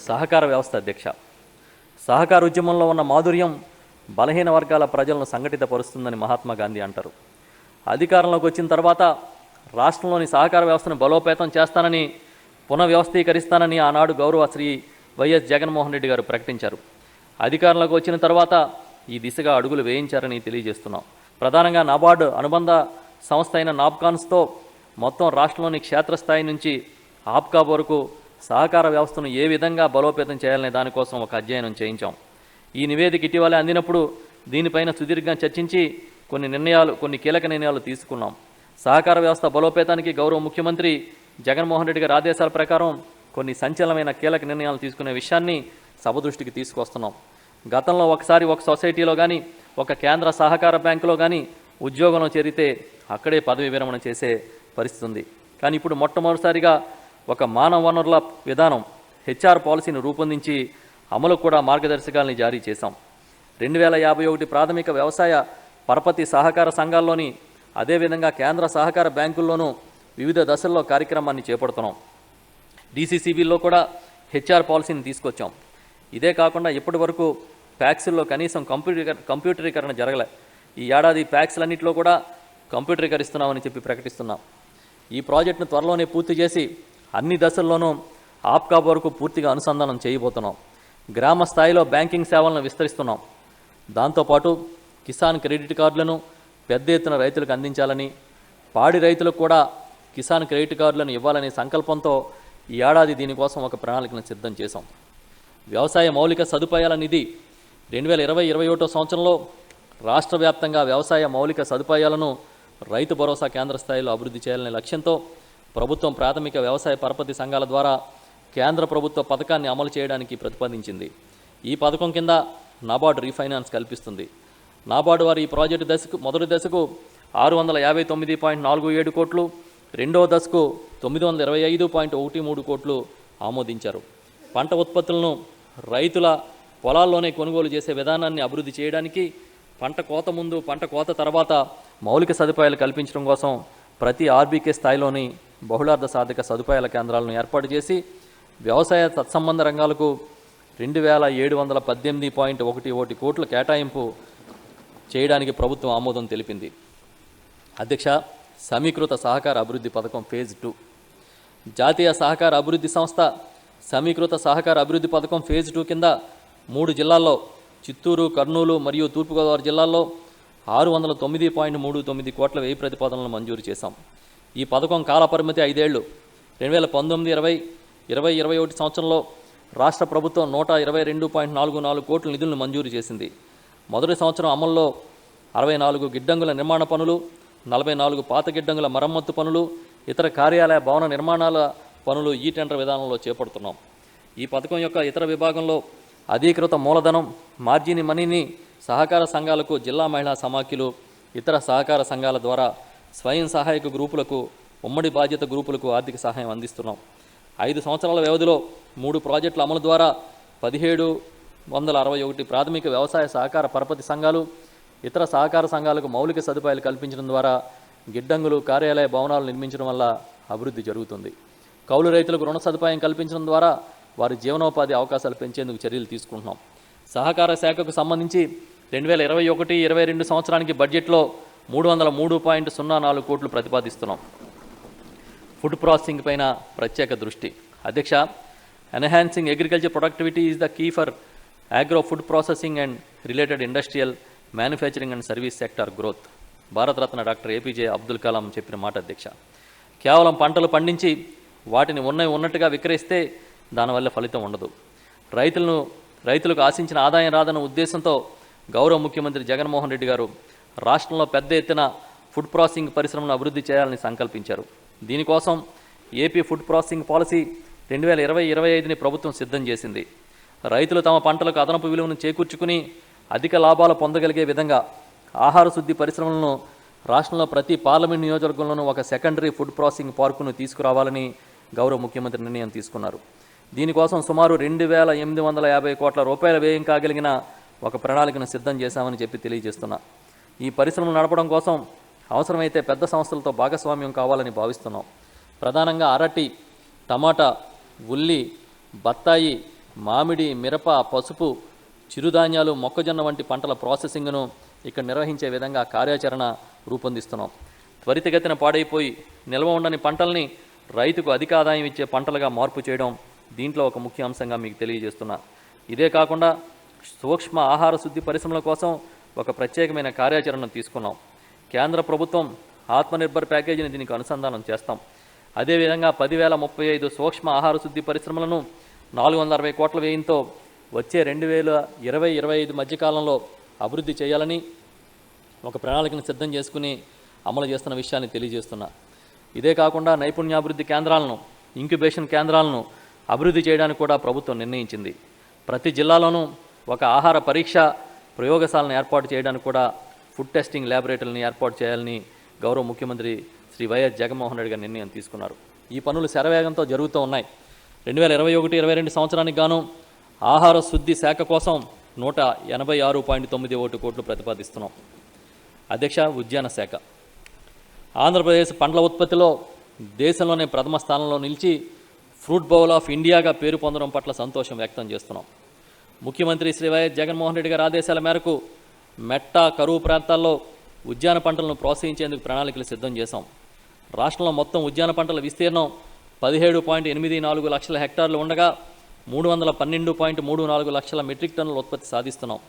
సహకార వ్యవస్థ అధ్యక్ష, సహకార ఉద్యమంలో ఉన్న మాధుర్యం బలహీన వర్గాల ప్రజలను సంఘటితపరుస్తుందని మహాత్మా గాంధీ అంటారు. అధికారంలోకి వచ్చిన తర్వాత రాష్ట్రంలోని సహకార వ్యవస్థను బలోపేతం చేస్తానని, పునఃవ్యవస్థీకరిస్తానని ఆనాడు గౌరవ శ్రీ వైఎస్ జగన్మోహన్ రెడ్డి గారు ప్రకటించారు. అధికారంలోకి వచ్చిన తర్వాత ఈ దిశగా అడుగులు వేయించారని తెలియజేస్తున్నాం. ప్రధానంగా నాబార్డు అనుబంధ సంస్థ అయిన నాబ్కాన్స్తో మొత్తం రాష్ట్రంలోని క్షేత్రస్థాయి నుంచి ఆప్కా వరకు సహకార వ్యవస్థను ఏ విధంగా బలోపేతం చేయాలనే దానికోసం ఒక అధ్యయనం చేయించాం. ఈ నివేదిక ఇటీవలే అందినప్పుడు దీనిపైన సుదీర్ఘంగా చర్చించి కొన్ని కీలక నిర్ణయాలు తీసుకున్నాం. సహకార వ్యవస్థ బలోపేతానికి గౌరవ ముఖ్యమంత్రి జగన్మోహన్ రెడ్డి గారి ఆదేశాల ప్రకారం కొన్ని సంచలనమైన కీలక నిర్ణయాలు తీసుకునే విషయాన్ని సభ దృష్టికి తీసుకొస్తున్నాం. గతంలో ఒకసారి ఒక సొసైటీలో కానీ, ఒక కేంద్ర సహకార బ్యాంకులో కానీ ఉద్యోగంలో చేరితే అక్కడే పదవి విరమణ చేసే పరిస్థితి ఉంది. కానీ ఇప్పుడు మొట్టమొదటిసారిగా ఒక మానవ వనరుల విధానం హెచ్ఆర్ పాలసీని రూపొందించి అమలు కూడా మార్గదర్శకాలని జారీ చేశాం. 2051 ప్రాథమిక వ్యవసాయ పరపతి సహకార సంఘాల్లోని, అదేవిధంగా కేంద్ర సహకార బ్యాంకుల్లోనూ వివిధ దశల్లో కార్యక్రమాన్ని చేపడుతున్నాం. డీసీసీబీలో కూడా హెచ్ఆర్ పాలసీని తీసుకొచ్చాం. ఇదే కాకుండా ఇప్పటి వరకు ప్యాక్స్ల్లో కనీసం కంప్యూటరీకరణ జరగలే. ఈ ఏడాది ప్యాక్స్లన్నింటిలో కూడా కంప్యూటరీకరిస్తున్నామని చెప్పి ప్రకటిస్తున్నాం. ఈ ప్రాజెక్టును త్వరలోనే పూర్తి చేసి అన్ని దశల్లోనూ ఆప్కా వరకు పూర్తిగా అనుసంధానం చేయబోతున్నాం. గ్రామ స్థాయిలో బ్యాంకింగ్ సేవలను విస్తరిస్తున్నాం. దాంతోపాటు కిసాన్ క్రెడిట్ కార్డులను పెద్ద ఎత్తున రైతులకు అందించాలని, పాడి రైతులకు కూడా కిసాన్ క్రెడిట్ కార్డులను ఇవ్వాలనే సంకల్పంతో ఈ ఏడాది దీనికోసం ఒక ప్రణాళికను సిద్ధం చేశాం. వ్యవసాయ మౌలిక సదుపాయాల నిధి 2020-21 సంవత్సరంలో రాష్ట్ర వ్యాప్తంగా వ్యవసాయ మౌలిక సదుపాయాలను రైతు భరోసా కేంద్ర స్థాయిలో అభివృద్ధి చేయాలనే లక్ష్యంతో ప్రభుత్వం ప్రాథమిక వ్యవసాయ పరపతి సంఘాల ద్వారా కేంద్ర ప్రభుత్వ పథకాన్ని అమలు చేయడానికి ప్రతిపాదించింది. ఈ పథకం కింద నాబార్డు రీఫైనాన్స్ కల్పిస్తుంది. నాబార్డు వారు ఈ ప్రాజెక్టు మొదటి దశకు 659.47 కోట్లు, రెండవ దశకు 925.13 కోట్లు ఆమోదించారు. పంట ఉత్పత్తులను రైతుల పొలాల్లోనే కొనుగోలు చేసే విధానాన్ని అభివృద్ధి చేయడానికి, పంట కోత ముందు, పంట కోత తర్వాత మౌలిక సదుపాయాలు కల్పించడం కోసం ప్రతి ఆర్బీకే స్థాయిలోని బహుళార్థ సాధక సదుపాయాల కేంద్రాలను ఏర్పాటు చేసి వ్యవసాయ తత్సంబంధ రంగాలకు 2718.11 కోట్ల కేటాయింపు చేయడానికి ప్రభుత్వం ఆమోదం తెలిపింది. అధ్యక్ష, సమీకృత సహకార అభివృద్ధి పథకం ఫేజ్ 2. జాతీయ సహకార అభివృద్ధి సంస్థ సమీకృత సహకార అభివృద్ధి పథకం ఫేజ్ 2 కింద 3 జిల్లాల్లో చిత్తూరు, కర్నూలు మరియు తూర్పుగోదావరి జిల్లాల్లో 609.39 కోట్ల వ్యయ ప్రతిపాదనలను మంజూరు చేశాం. ఈ పథకం కాలపరిమితి 5 ఏళ్లు. 2019-20, 2021 సంవత్సరంలో రాష్ట్ర ప్రభుత్వం 122.44 కోట్ల నిధులను మంజూరు చేసింది. మొదటి సంవత్సరం అమల్లో 64 గిడ్డంగుల నిర్మాణ పనులు, 44 పాత గిడ్డంగుల మరమ్మత్తు పనులు, ఇతర కార్యాలయ భవన నిర్మాణాల పనులు ఈ టెండర్ విధానంలో చేపడుతున్నాం. ఈ పథకం యొక్క ఇతర విభాగంలో అధీకృత మూలధనం, మార్జిన్ మనీని సహకార సంఘాలకు, జిల్లా మహిళా సమాఖ్యలు, ఇతర సహకార సంఘాల ద్వారా స్వయం సహాయక గ్రూపులకు, ఉమ్మడి బాధ్యత గ్రూపులకు ఆర్థిక సహాయం అందిస్తున్నాం. 5 సంవత్సరాల వ్యవధిలో 3 ప్రాజెక్టుల అమలు ద్వారా 1761 ప్రాథమిక వ్యవసాయ సహకార పరపతి సంఘాలు, ఇతర సహకార సంఘాలకు మౌలిక సదుపాయాలు కల్పించడం ద్వారా గిడ్డంగులు, కార్యాలయ భవనాలు నిర్మించడం వల్ల అభివృద్ధి జరుగుతుంది. కౌలు రైతులకు రుణ సదుపాయం కల్పించడం ద్వారా వారి జీవనోపాధి అవకాశాలు పెంచేందుకు చర్యలు తీసుకుంటున్నాం. సహకార శాఖకు సంబంధించి 2021-22 సంవత్సరానికి బడ్జెట్లో 303.04 కోట్లు ప్రతిపాదిస్తున్నాం. ఫుడ్ ప్రాసెసింగ్ పైన ప్రత్యేక దృష్టి. అధ్యక్ష, enhancing agriculture productivity is the key for agro food processing and related industrial, manufacturing and service sector growth. Bharat Ratna doctor APJ Abdul Kalam చెప్పిన మాట అధ్యక్ష. కేవలం పంటలు పండించి వాటిని ఉన్నట్టుగా విక్రయిస్తే దానివల్ల ఫలితం ఉండదు. రైతులకు ఆశించిన ఆదాయం రాదన్న ఉద్దేశంతో గౌరవ ముఖ్యమంత్రి జగన్మోహన్ రెడ్డి గారు రాష్ట్రంలో పెద్ద ఎత్తున ఫుడ్ ప్రాసెసింగ్ పరిశ్రమను అభివృద్ధి చేయాలని సంకల్పించారు. దీనికోసం ఏపీ ఫుడ్ ప్రాసెసింగ్ పాలసీ 2020-25ని ప్రభుత్వం సిద్ధం చేసింది. రైతులు తమ పంటలకు అదనపు విలువను చేకూర్చుకుని అధిక లాభాలు పొందగలిగే విధంగా ఆహార శుద్ధి పరిశ్రమలను రాష్ట్రంలో ప్రతి పార్లమెంట్ నియోజకవర్గంలోనూ ఒక సెకండరీ ఫుడ్ ప్రాసెసింగ్ పార్కును తీసుకురావాలని గౌరవ ముఖ్యమంత్రి నిర్ణయం తీసుకున్నారు. దీనికోసం సుమారు 2,850 కోట్ల రూపాయల వ్యయం కాగలిగిన ఒక ప్రణాళికను సిద్ధం చేశామని చెప్పి తెలియజేస్తున్నా. ఈ పరిశ్రమలు నడపడం కోసం అవసరమైతే పెద్ద సంస్థలతో భాగస్వామ్యం కావాలని భావిస్తున్నాం. ప్రధానంగా అరటి, టమాటా, ఉల్లి, బత్తాయి, మామిడి, మిరప, పసుపు, చిరుధాన్యాలు, మొక్కజొన్న వంటి పంటల ప్రాసెసింగ్ను ఇక్కడ నిర్వహించే విధంగా కార్యాచరణ రూపొందిస్తున్నాం. త్వరితగతిన పాడైపోయి నిల్వ ఉండని పంటల్ని రైతుకు అధిక ఆదాయం ఇచ్చే పంటలుగా మార్పు చేయడం దీంట్లో ఒక ముఖ్య అంశంగా మీకు తెలియజేస్తున్నా. ఇదే కాకుండా సూక్ష్మ ఆహార శుద్ధి పరిశ్రమల కోసం ఒక ప్రత్యేకమైన కార్యాచరణను తీసుకున్నాం. కేంద్ర ప్రభుత్వం ఆత్మనిర్భర్ ప్యాకేజీని దీనికి అనుసంధానం చేస్తాం. అదేవిధంగా 10,035 సూక్ష్మ ఆహార శుద్ధి పరిశ్రమలను 460 కోట్ల వ్యయంతో వచ్చే 2020-25 మధ్యకాలంలో అభివృద్ధి చేయాలని ఒక ప్రణాళికను సిద్ధం చేసుకుని అమలు చేస్తున్న విషయాన్ని తెలియజేస్తున్నా. ఇదే కాకుండా నైపుణ్యాభివృద్ధి కేంద్రాలను, ఇంక్యుబేషన్ కేంద్రాలను అభివృద్ధి చేయడానికి కూడా ప్రభుత్వం నిర్ణయించింది. ప్రతి జిల్లాలోనూ ఒక ఆహార పరీక్ష ప్రయోగశాలను ఏర్పాటు చేయడానికి కూడా ఫుడ్ టెస్టింగ్ ల్యాబొరేటరీని ఏర్పాటు చేయాలని గౌరవ ముఖ్యమంత్రి శ్రీ వైఎస్ జగన్మోహన్ రెడ్డి గారు నిర్ణయం తీసుకున్నారు. ఈ పనులు శరవేగంతో జరుగుతూ ఉన్నాయి. 2021-22 సంవత్సరానికి గాను ఆహార శుద్ధి శాఖ కోసం 186.91 కోట్లు ప్రతిపాదిస్తున్నాం. అధ్యక్ష, ఉద్యాన శాఖ ఆంధ్రప్రదేశ్ పండ్ల ఉత్పత్తిలో దేశంలోనే ప్రథమ స్థానంలో నిలిచి ఫ్రూట్ బౌల్ ఆఫ్ ఇండియాగా పేరు పొందడం పట్ల సంతోషం వ్యక్తం చేస్తున్నాం. ముఖ్యమంత్రి శ్రీ వైఎస్ జగన్మోహన్ రెడ్డి గారి ఆదేశాల మేరకు మెట్ట, కరువు ప్రాంతాల్లో ఉద్యాన పంటలను ప్రోత్సహించేందుకు ప్రణాళికలు సిద్ధం చేశాం. రాష్ట్రంలో మొత్తం ఉద్యాన పంటల విస్తీర్ణం 17.84 లక్షల హెక్టార్లు ఉండగా 312.34 లక్షల మెట్రిక్ టన్నుల ఉత్పత్తి సాధిస్తున్నాం.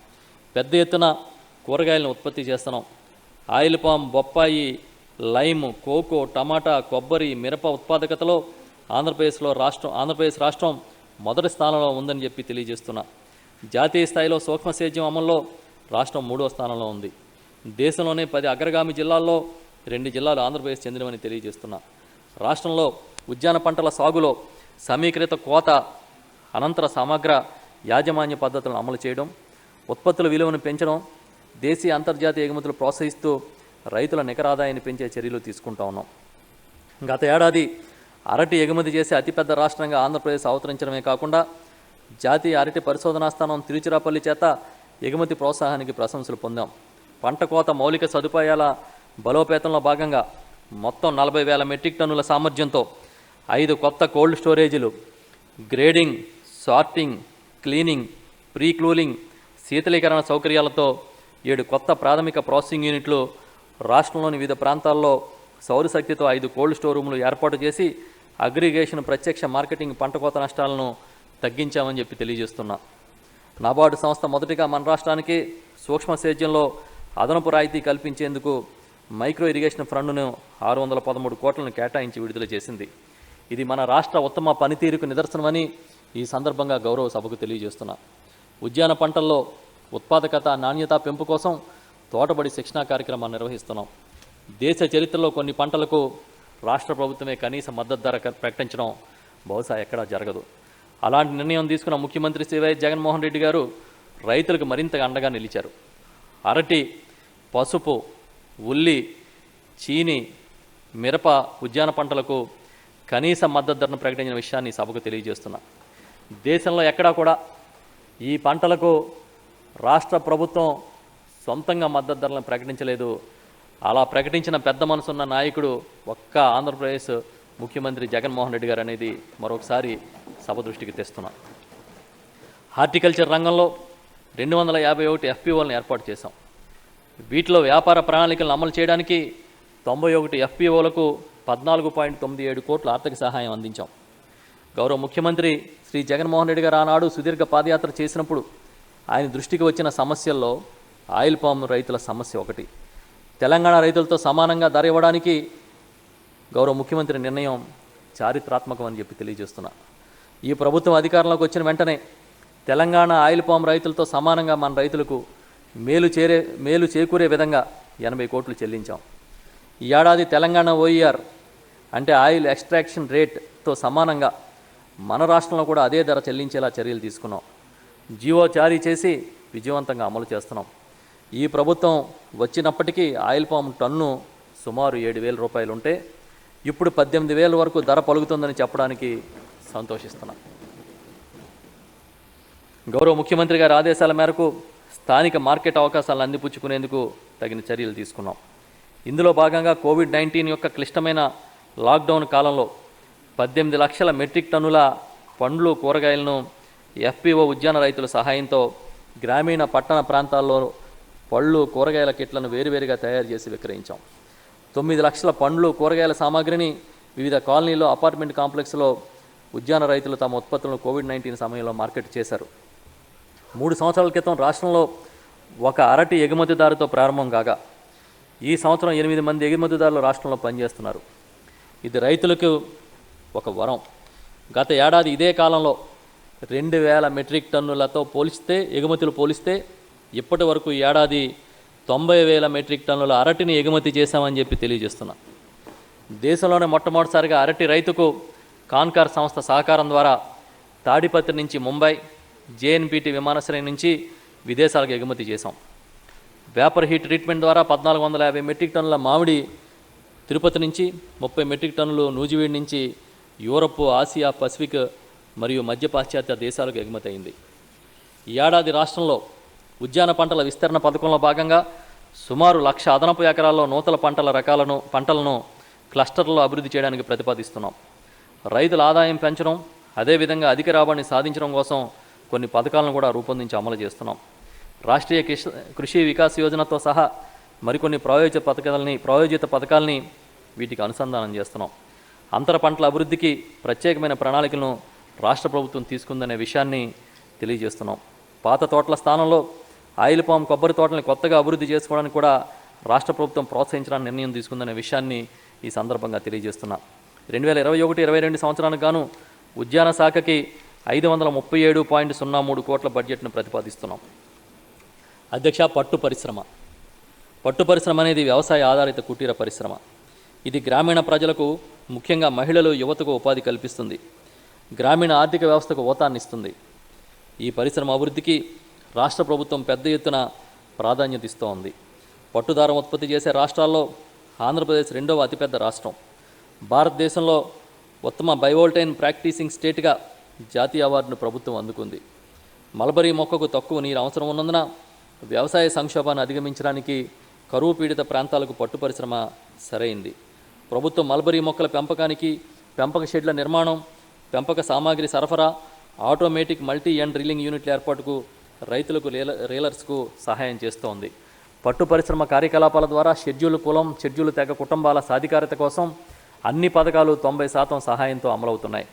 పెద్ద ఎత్తున కూరగాయలను ఉత్పత్తి చేస్తున్నాం. ఆయిల్ పామ్, బొప్పాయి, లైమ్, కోకో, టమాటా, కొబ్బరి, మిరప ఉత్పాదకతలో ఆంధ్రప్రదేశ్ రాష్ట్రం మొదటి స్థానంలో ఉందని చెప్పి తెలియజేస్తున్నా. జాతీయ స్థాయిలో సూక్ష్మ సేద్యం అమల్లో రాష్ట్రం 3వ స్థానంలో ఉంది. దేశంలోనే 10 అగ్రగామి జిల్లాల్లో 2 జిల్లాలు ఆంధ్రప్రదేశ్ చెందినవని తెలియజేస్తున్నా. రాష్ట్రంలో ఉద్యాన పంటల సాగులో సమీకృత కోత, అనంతర సమగ్ర యాజమాన్య పద్ధతులను అమలు చేయడం, ఉత్పత్తుల విలువను పెంచడం, దేశీయ అంతర్జాతీయ ఎగుమతులు ప్రోత్సహిస్తూ రైతుల నికర ఆదాయాన్ని పెంచే చర్యలు తీసుకుంటా ఉన్నాం. గత ఏడాది అరటి ఎగుమతి చేసే అతిపెద్ద రాష్ట్రంగా ఆంధ్రప్రదేశ్ అవతరించడమే కాకుండా జాతీయ అరటి పరిశోధనా స్థానం తిరుచిరాపల్లి చేత ఎగుమతి ప్రోత్సాహానికి ప్రశంసలు పొందాం. పంట కోత మౌలిక సదుపాయాల బలోపేతంలో భాగంగా మొత్తం 40,000 మెట్రిక్ టన్నుల సామర్థ్యంతో 5 కొత్త కోల్డ్ స్టోరేజీలు, grading, sorting, cleaning, pre cooling, శీతలీకరణ సౌకర్యాలతో 7 కొత్త ప్రాథమిక ప్రాసెసింగ్ యూనిట్లు, రాష్ట్రంలోని వివిధ ప్రాంతాల్లో సౌరశక్తితో 5 కోల్డ్ స్టోర్ రూములు ఏర్పాటు చేసి అగ్రిగేషన్, ప్రత్యక్ష మార్కెటింగ్, పంట కోత నష్టాలను తగ్గించామని చెప్పి తెలియజేస్తున్నా. నాబార్డు సంస్థ మొదటిగా మన రాష్ట్రానికి సూక్ష్మ సేద్యంలో అదనపు రాయితీ కల్పించేందుకు మైక్రో ఇరిగేషన్ ఫండ్ను 613 కోట్లను కేటాయించి విడుదల చేసింది. ఇది మన రాష్ట్ర ఉత్తమ పనితీరుకు నిదర్శనమని ఈ సందర్భంగా గౌరవ సభకు తెలియజేస్తున్నా. ఉద్యాన పంటల్లో ఉత్పాదకత, నాణ్యత పెంపు కోసం తోటబడి శిక్షణా కార్యక్రమాన్ని నిర్వహిస్తున్నాం. దేశ చరిత్రలో కొన్ని పంటలకు రాష్ట్ర ప్రభుత్వమే కనీస మద్దతు ధర ప్రకటించడం బహుశా ఎక్కడా జరగదు. అలాంటి నిర్ణయం తీసుకున్న ముఖ్యమంత్రి శ్రీ వైఎస్ జగన్మోహన్ రెడ్డి గారు రైతులకు మరింతగా అండగా నిలిచారు. అరటి, పసుపు, ఉల్లి, చీని, మిరప ఉద్యాన పంటలకు కనీస మద్దతు ధరను ప్రకటించిన విషయాన్ని సభకు తెలియజేస్తున్నా. దేశంలో ఎక్కడా కూడా ఈ పంటలకు రాష్ట్ర ప్రభుత్వం సొంతంగా మద్దతు ధరలను ప్రకటించలేదు. అలా ప్రకటించిన పెద్ద మనసున్న నాయకుడు ఒక్క ఆంధ్రప్రదేశ్ ముఖ్యమంత్రి జగన్మోహన్ రెడ్డి గారు అనేది మరొకసారి సభ దృష్టికి తెస్తున్నా. హార్టికల్చర్ రంగంలో 251 ఎఫ్పిఓలను ఏర్పాటు చేశాం. వీటిలో వ్యాపార ప్రణాళికలను అమలు చేయడానికి 91 ఎఫ్పిఓలకు 14.97 కోట్ల ఆర్థిక సహాయం అందించాం. గౌరవ ముఖ్యమంత్రి శ్రీ జగన్మోహన్ రెడ్డి గారు ఆనాడు సుదీర్ఘ పాదయాత్ర చేసినప్పుడు ఆయన దృష్టికి వచ్చిన సమస్యల్లో ఆయిల్ పామ్ రైతుల సమస్య ఒకటి. తెలంగాణ రైతులతో సమానంగా ధర ఇవ్వడానికి గౌరవ ముఖ్యమంత్రి నిర్ణయం చారిత్రాత్మకం అని చెప్పి తెలియజేస్తున్నా. ఈ ప్రభుత్వం అధికారంలోకి వచ్చిన వెంటనే తెలంగాణ ఆయిల్ పామ్ రైతులతో సమానంగా మన రైతులకు మేలు చేకూరే విధంగా 80 కోట్లు చెల్లించాం. ఈ ఏడాది తెలంగాణ OER అంటే ఆయిల్ ఎక్స్ట్రాక్షన్ రేట్తో సమానంగా మన రాష్ట్రంలో కూడా అదే ధర చెల్లించేలా చర్యలు తీసుకున్నాం. జీవో జారీ చేసి విజయవంతంగా అమలు చేస్తున్నాం. ఈ ప్రభుత్వం వచ్చినప్పటికీ ఆయిల్ పామ్ టన్ను సుమారు 7,000 రూపాయలు ఉంటే ఇప్పుడు 18,000 వరకు ధర పలుకుతుందని చెప్పడానికి సంతోషిస్తున్నాం. గౌరవ ముఖ్యమంత్రి గారి ఆదేశాల మేరకు స్థానిక మార్కెట్ అవకాశాలను అందిపుచ్చుకునేందుకు తగిన చర్యలు తీసుకున్నాం. ఇందులో భాగంగా కోవిడ్-19 యొక్క క్లిష్టమైన లాక్డౌన్ కాలంలో 18 లక్షల మెట్రిక్ టన్నుల పండ్లు కూరగాయలను FPO ఉద్యాన రైతుల సహాయంతో గ్రామీణ పట్టణ ప్రాంతాల్లో పళ్ళు కూరగాయల కిట్లను వేరువేరుగా తయారు చేసి విక్రయించాం. 9 లక్షల పండ్లు కూరగాయల సామాగ్రిని వివిధ కాలనీలో అపార్ట్మెంట్ కాంప్లెక్స్లో ఉద్యాన రైతులు తమ ఉత్పత్తులను కోవిడ్-19 సమయంలో మార్కెట్ చేశారు. 3 సంవత్సరాల క్రితం రాష్ట్రంలో ఒక అరటి ఎగుమతిదారుతో ప్రారంభం కాగా ఈ సంవత్సరం 8 మంది ఎగుమతిదారులు రాష్ట్రంలో పనిచేస్తున్నారు. ఇది రైతులకు ఒక వరం. గత ఏడాది ఇదే కాలంలో 2,000 మెట్రిక్ టన్నులతో ఎగుమతులు పోలిస్తే ఇప్పటి వరకు ఏడాది 90,000 మెట్రిక్ టన్నుల అరటిని ఎగుమతి చేశామని చెప్పి తెలియజేస్తున్నా. దేశంలోనే మొట్టమొదటిసారిగా అరటి రైతుకు కాన్కార్ సంస్థ సహకారం ద్వారా తాడిపత్రి నుంచి ముంబై, JNPT విమానాశ్రయం నుంచి విదేశాలకు ఎగుమతి చేశాం. వేపర్ హీట్ ట్రీట్మెంట్ ద్వారా 1,450 మెట్రిక్ టన్నుల మామిడి తిరుపతి నుంచి, 30 మెట్రిక్ టన్నులు నూజివీడు నుంచి యూరప్, ఆసియా, పసిఫిక్ మరియు మధ్య పాశ్చాత్య దేశాలకు ఎగుమతి అయింది. ఈ ఏడాది రాష్ట్రంలో ఉద్యాన పంటల విస్తరణ పథకంలో భాగంగా సుమారు 1,00,000 అదనపు ఎకరాల్లో నూతన పంటలను క్లస్టర్లో అభివృద్ధి చేయడానికి ప్రతిపాదిస్తున్నాం. రైతుల ఆదాయం పెంచడం, అదేవిధంగా అధిక రాబడిని సాధించడం కోసం కొన్ని పథకాలను కూడా రూపొందించి అమలు చేస్తున్నాం. రాష్ట్రీయ కృషి వికాస్ యోజనతో సహా మరికొన్ని ప్రాయోజిత పథకాలని వీటికి అనుసంధానం చేస్తున్నాం. అంతర పంటల అభివృద్ధికి ప్రత్యేకమైన ప్రణాళికలను రాష్ట్ర ప్రభుత్వం తీసుకుందనే విషయాన్ని తెలియజేస్తున్నాం. పాత తోటల స్థానంలో ఆయిల్ పామ్ కొబ్బరి తోటలను కొత్తగా అభివృద్ధి చేసుకోవడానికి కూడా రాష్ట్ర ప్రభుత్వం ప్రోత్సహించడానికి నిర్ణయం తీసుకుందనే విషయాన్ని ఈ సందర్భంగా తెలియజేస్తున్నా. 2021-22 సంవత్సరానికి గాను ఉద్యాన శాఖకి 537.03 కోట్ల బడ్జెట్ను ప్రతిపాదిస్తున్నాం. అధ్యక్ష, పట్టు పరిశ్రమ అనేది వ్యవసాయ ఆధారిత కుటీర పరిశ్రమ. ఇది గ్రామీణ ప్రజలకు, ముఖ్యంగా మహిళలు, యువతకు ఉపాధి కల్పిస్తుంది. గ్రామీణ ఆర్థిక వ్యవస్థకు ఊతాన్నిస్తుంది. ఈ పరిశ్రమ అభివృద్ధికి రాష్ట్ర ప్రభుత్వం పెద్ద ఎత్తున ప్రాధాన్యత ఇస్తోంది. పట్టుదారం ఉత్పత్తి చేసే రాష్ట్రాల్లో ఆంధ్రప్రదేశ్ 2వ అతిపెద్ద రాష్ట్రం. భారతదేశంలో ఉత్తమ బయోవోల్టైన్ ప్రాక్టీసింగ్ స్టేట్గా జాతీయ అవార్డును ప్రభుత్వం అందుకుంది. మల్బరీ మొక్కకు తక్కువ నీరు అవసరం ఉన్నందున వ్యవసాయ సంక్షోభాన్ని అధిగమించడానికి కరువు పీడిత ప్రాంతాలకు పట్టు పరిశ్రమ సరైంది. ప్రభుత్వం మల్బరీ మొక్కల పెంపకానికి, పెంపక షెడ్ల నిర్మాణం, పెంపక సామాగ్రి సరఫరా, ఆటోమేటిక్ మల్టీ ఎండ్ డ్రిల్లింగ్ యూనిట్ల ఏర్పాటుకు, రైతులకు రీలర్స్కు సహాయం చేస్తోంది. పట్టు పరిశ్రమ కార్యకలాపాల ద్వారా షెడ్యూల్ కులం, షెడ్యూల్ తెగ కుటుంబాల సాధికారత కోసం అన్ని పథకాలు 90% సహాయంతో అమలవుతున్నాయి.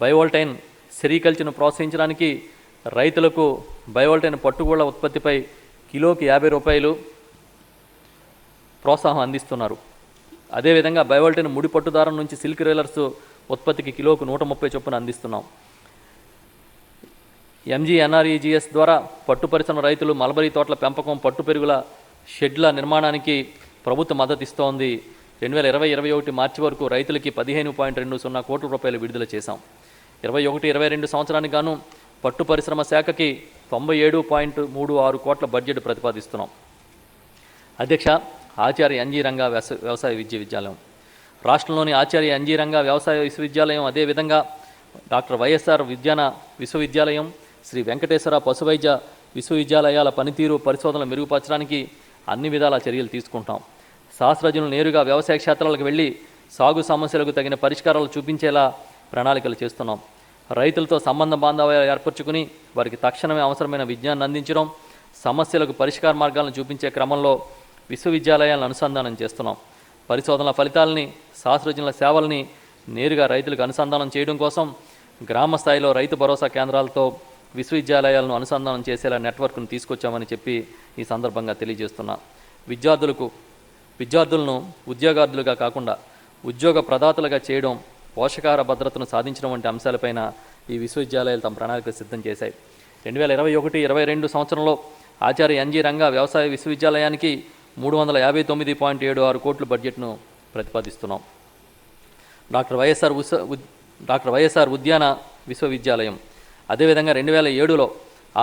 బయోవోల్టైన్ సెరికల్చర్ను ప్రోత్సహించడానికి రైతులకు బయోవోల్టైన్ పట్టుగూళ్ల ఉత్పత్తిపై కిలోకి 50 రూపాయలు ప్రోత్సాహం అందిస్తున్నారు. అదేవిధంగా బయోవోల్టైన్ ముడి పట్టుదారం నుంచి సిల్క్ రీలర్స్ ఉత్పత్తికి కిలోకు 130 చొప్పున అందిస్తున్నాం. MGNREGS ద్వారా పట్టు పరిశ్రమ రైతులు మల్బరీ తోటల పెంపకం, పట్టు పెరుగుల షెడ్ల నిర్మాణానికి ప్రభుత్వం మద్దతు ఇస్తోంది. 2020-21 మార్చి వరకు రైతులకి 15.20 కోట్ల రూపాయలు విడుదల చేశాం. 21-22 సంవత్సరానికి గాను పట్టు పరిశ్రమ శాఖకి 97.36 కోట్ల బడ్జెట్ ప్రతిపాదిస్తున్నాం. అధ్యక్ష, ఆచార్య NG రంగా వ్యవసాయ విశ్వవిద్యాలయం. రాష్ట్రంలోని ఆచార్య NG రంగా వ్యవసాయ విశ్వవిద్యాలయం, అదేవిధంగా డాక్టర్ వైఎస్ఆర్ విజ్ఞాన విశ్వవిద్యాలయం, శ్రీ వెంకటేశ్వర పశువైద్య విశ్వవిద్యాలయాల పనితీరు, పరిశోధనలు మెరుగుపరచడానికి అన్ని విధాల చర్యలు తీసుకుంటాం. శాస్త్రజ్ఞులు నేరుగా వ్యవసాయ క్షేత్రాలకు వెళ్ళి సాగు సమస్యలకు తగిన పరిష్కారాలు చూపించేలా ప్రణాళికలు చేస్తున్నాం. రైతులతో సంబంధ బాంధవ్యాలు ఏర్పరచుకుని వారికి తక్షణమే అవసరమైన విజ్ఞానాన్ని అందించడం, సమస్యలకు పరిష్కార మార్గాలను చూపించే క్రమంలో విశ్వవిద్యాలయాలను అనుసంధానం చేస్తున్నాం. పరిశోధనల ఫలితాలని, శాస్త్రజ్ఞుల సేవల్ని నేరుగా రైతులకు అనుసంధానం చేయడం కోసం గ్రామ స్థాయిలో రైతు భరోసా కేంద్రాలతో విశ్వవిద్యాలయాలను అనుసంధానం చేసేలా నెట్వర్క్ను తీసుకొచ్చామని చెప్పి ఈ సందర్భంగా తెలియజేస్తున్నా. విద్యార్థులకు విద్యార్థులను ఉద్యోగార్థులుగా కాకుండా ఉద్యోగ ప్రదాతలుగా చేయడం, పోషకాహార భద్రతను సాధించడం వంటి అంశాలపైన ఈ విశ్వవిద్యాలయాలు తమ ప్రణాళికలు సిద్ధం చేశాయి. 2021-22 సంవత్సరంలో ఆచార్య ఎన్జీ రంగా వ్యవసాయ విశ్వవిద్యాలయానికి 359.76 కోట్ల బడ్జెట్ను ప్రతిపాదిస్తున్నాం. డాక్టర్ వైఎస్ఆర్ ఉద్యాన విశ్వవిద్యాలయం, అదేవిధంగా 2007లో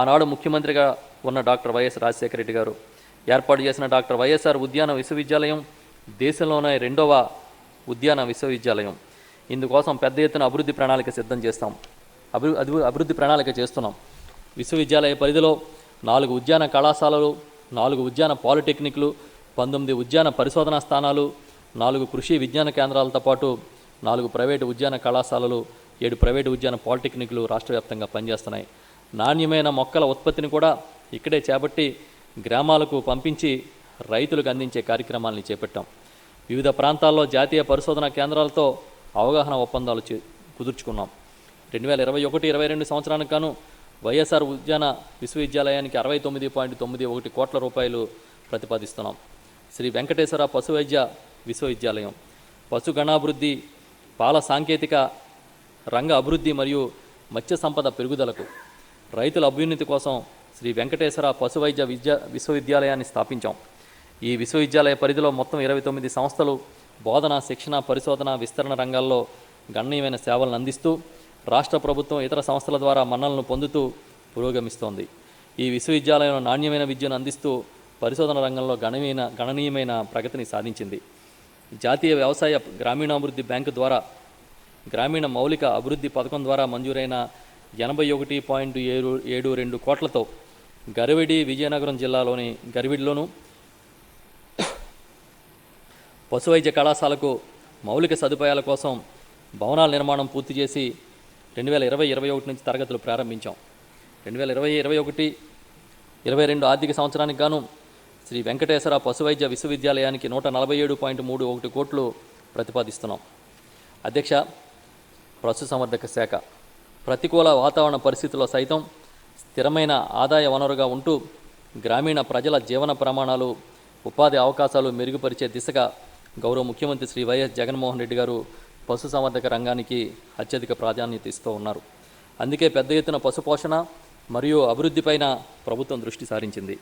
ఆనాడు ముఖ్యమంత్రిగా ఉన్న డాక్టర్ వైఎస్ రాజశేఖర రెడ్డి గారు ఏర్పాటు చేసిన డాక్టర్ వైఎస్ఆర్ ఉద్యాన విశ్వవిద్యాలయం దేశంలోనే 2వ ఉద్యాన విశ్వవిద్యాలయం. ఇందుకోసం పెద్ద ఎత్తున అభివృద్ధి ప్రణాళిక సిద్ధం చేస్తాం. అభివృద్ధి ప్రణాళిక చేస్తున్నాం. విశ్వవిద్యాలయ పరిధిలో 4 ఉద్యాన కళాశాలలు, 4 ఉద్యాన పాలిటెక్నిక్లు, 19 ఉద్యాన పరిశోధనా స్థానాలు, 4 కృషి విజ్ఞాన కేంద్రాలతో పాటు 4 ప్రైవేటు ఉద్యాన కళాశాలలు, 7 ప్రైవేటు ఉద్యాన పాలిటెక్నిక్లు రాష్ట్ర వ్యాప్తంగా పనిచేస్తున్నాయి. నాణ్యమైన మొక్కల ఉత్పత్తిని కూడా ఇక్కడే చేపట్టి గ్రామాలకు పంపించి రైతులకు అందించే కార్యక్రమాలను చేపట్టాం. వివిధ ప్రాంతాల్లో జాతీయ పరిశోధనా కేంద్రాలతో అవగాహన ఒప్పందాలు కుదుర్చుకున్నాం. 2021-22 సంవత్సరానికి గాను వైఎస్ఆర్ ఉద్యాన విశ్వవిద్యాలయానికి 69.91 కోట్ల రూపాయలు ప్రతిపాదిస్తున్నాం. శ్రీ వెంకటేశ్వర పశువైద్య విశ్వవిద్యాలయం పశుగణాభివృద్ధి, పాల సాంకేతిక రంగ అభివృద్ధి మరియు మత్స్య సంపద పెరుగుదలకు రైతుల అభ్యున్నతి కోసం శ్రీ వెంకటేశ్వర పశువైద్య విశ్వవిద్యాలయాన్ని స్థాపించాం. ఈ విశ్వవిద్యాలయ పరిధిలో మొత్తం 29 సంస్థలు బోధన, శిక్షణ, పరిశోధన, విస్తరణ రంగాల్లో గణనీయమైన సేవలను అందిస్తూ రాష్ట్ర ప్రభుత్వం, ఇతర సంస్థల ద్వారా మన్ననలను పొందుతూ పురోగమిస్తోంది. ఈ విశ్వవిద్యాలయం నాణ్యమైన విద్యను అందిస్తూ పరిశోధన రంగంలో గణనీయమైన ప్రగతిని సాధించింది. జాతీయ వ్యవసాయ గ్రామీణాభివృద్ధి బ్యాంకు ద్వారా గ్రామీణ మౌలిక అభివృద్ధి పథకం ద్వారా మంజూరైన 81.72 కోట్లతో గరివిడి, విజయనగరం జిల్లాలోని గరివిడిలోను పశువైద్య కళాశాలకు మౌలిక సదుపాయాల కోసం భవనాల నిర్మాణం పూర్తి చేసి 2020-21 నుంచి తరగతులు ప్రారంభించాం. 2020-21-22 ఆర్థిక సంవత్సరానికి గాను శ్రీ వెంకటేశ్వర పశువైద్య విశ్వవిద్యాలయానికి 147.31 కోట్లు ప్రతిపాదిస్తున్నాం. అధ్యక్ష, పశుసంవర్ధక శాఖ ప్రతికూల వాతావరణ పరిస్థితుల్లో సైతం స్థిరమైన ఆదాయ వనరుగా ఉంటూ గ్రామీణ ప్రజల జీవన ప్రమాణాలు, ఉపాధి అవకాశాలు మెరుగుపరిచే దిశగా గౌరవ ముఖ్యమంత్రి శ్రీ వైఎస్ జగన్మోహన్ రెడ్డి గారు పశుసంవర్ధక రంగానికి అత్యధిక ప్రాధాన్యత ఇస్తూ ఉన్నారు. అందుకే పెద్ద ఎత్తున పశుపోషణ మరియు అభివృద్ధిపైన ప్రభుత్వం దృష్టి సారించింది.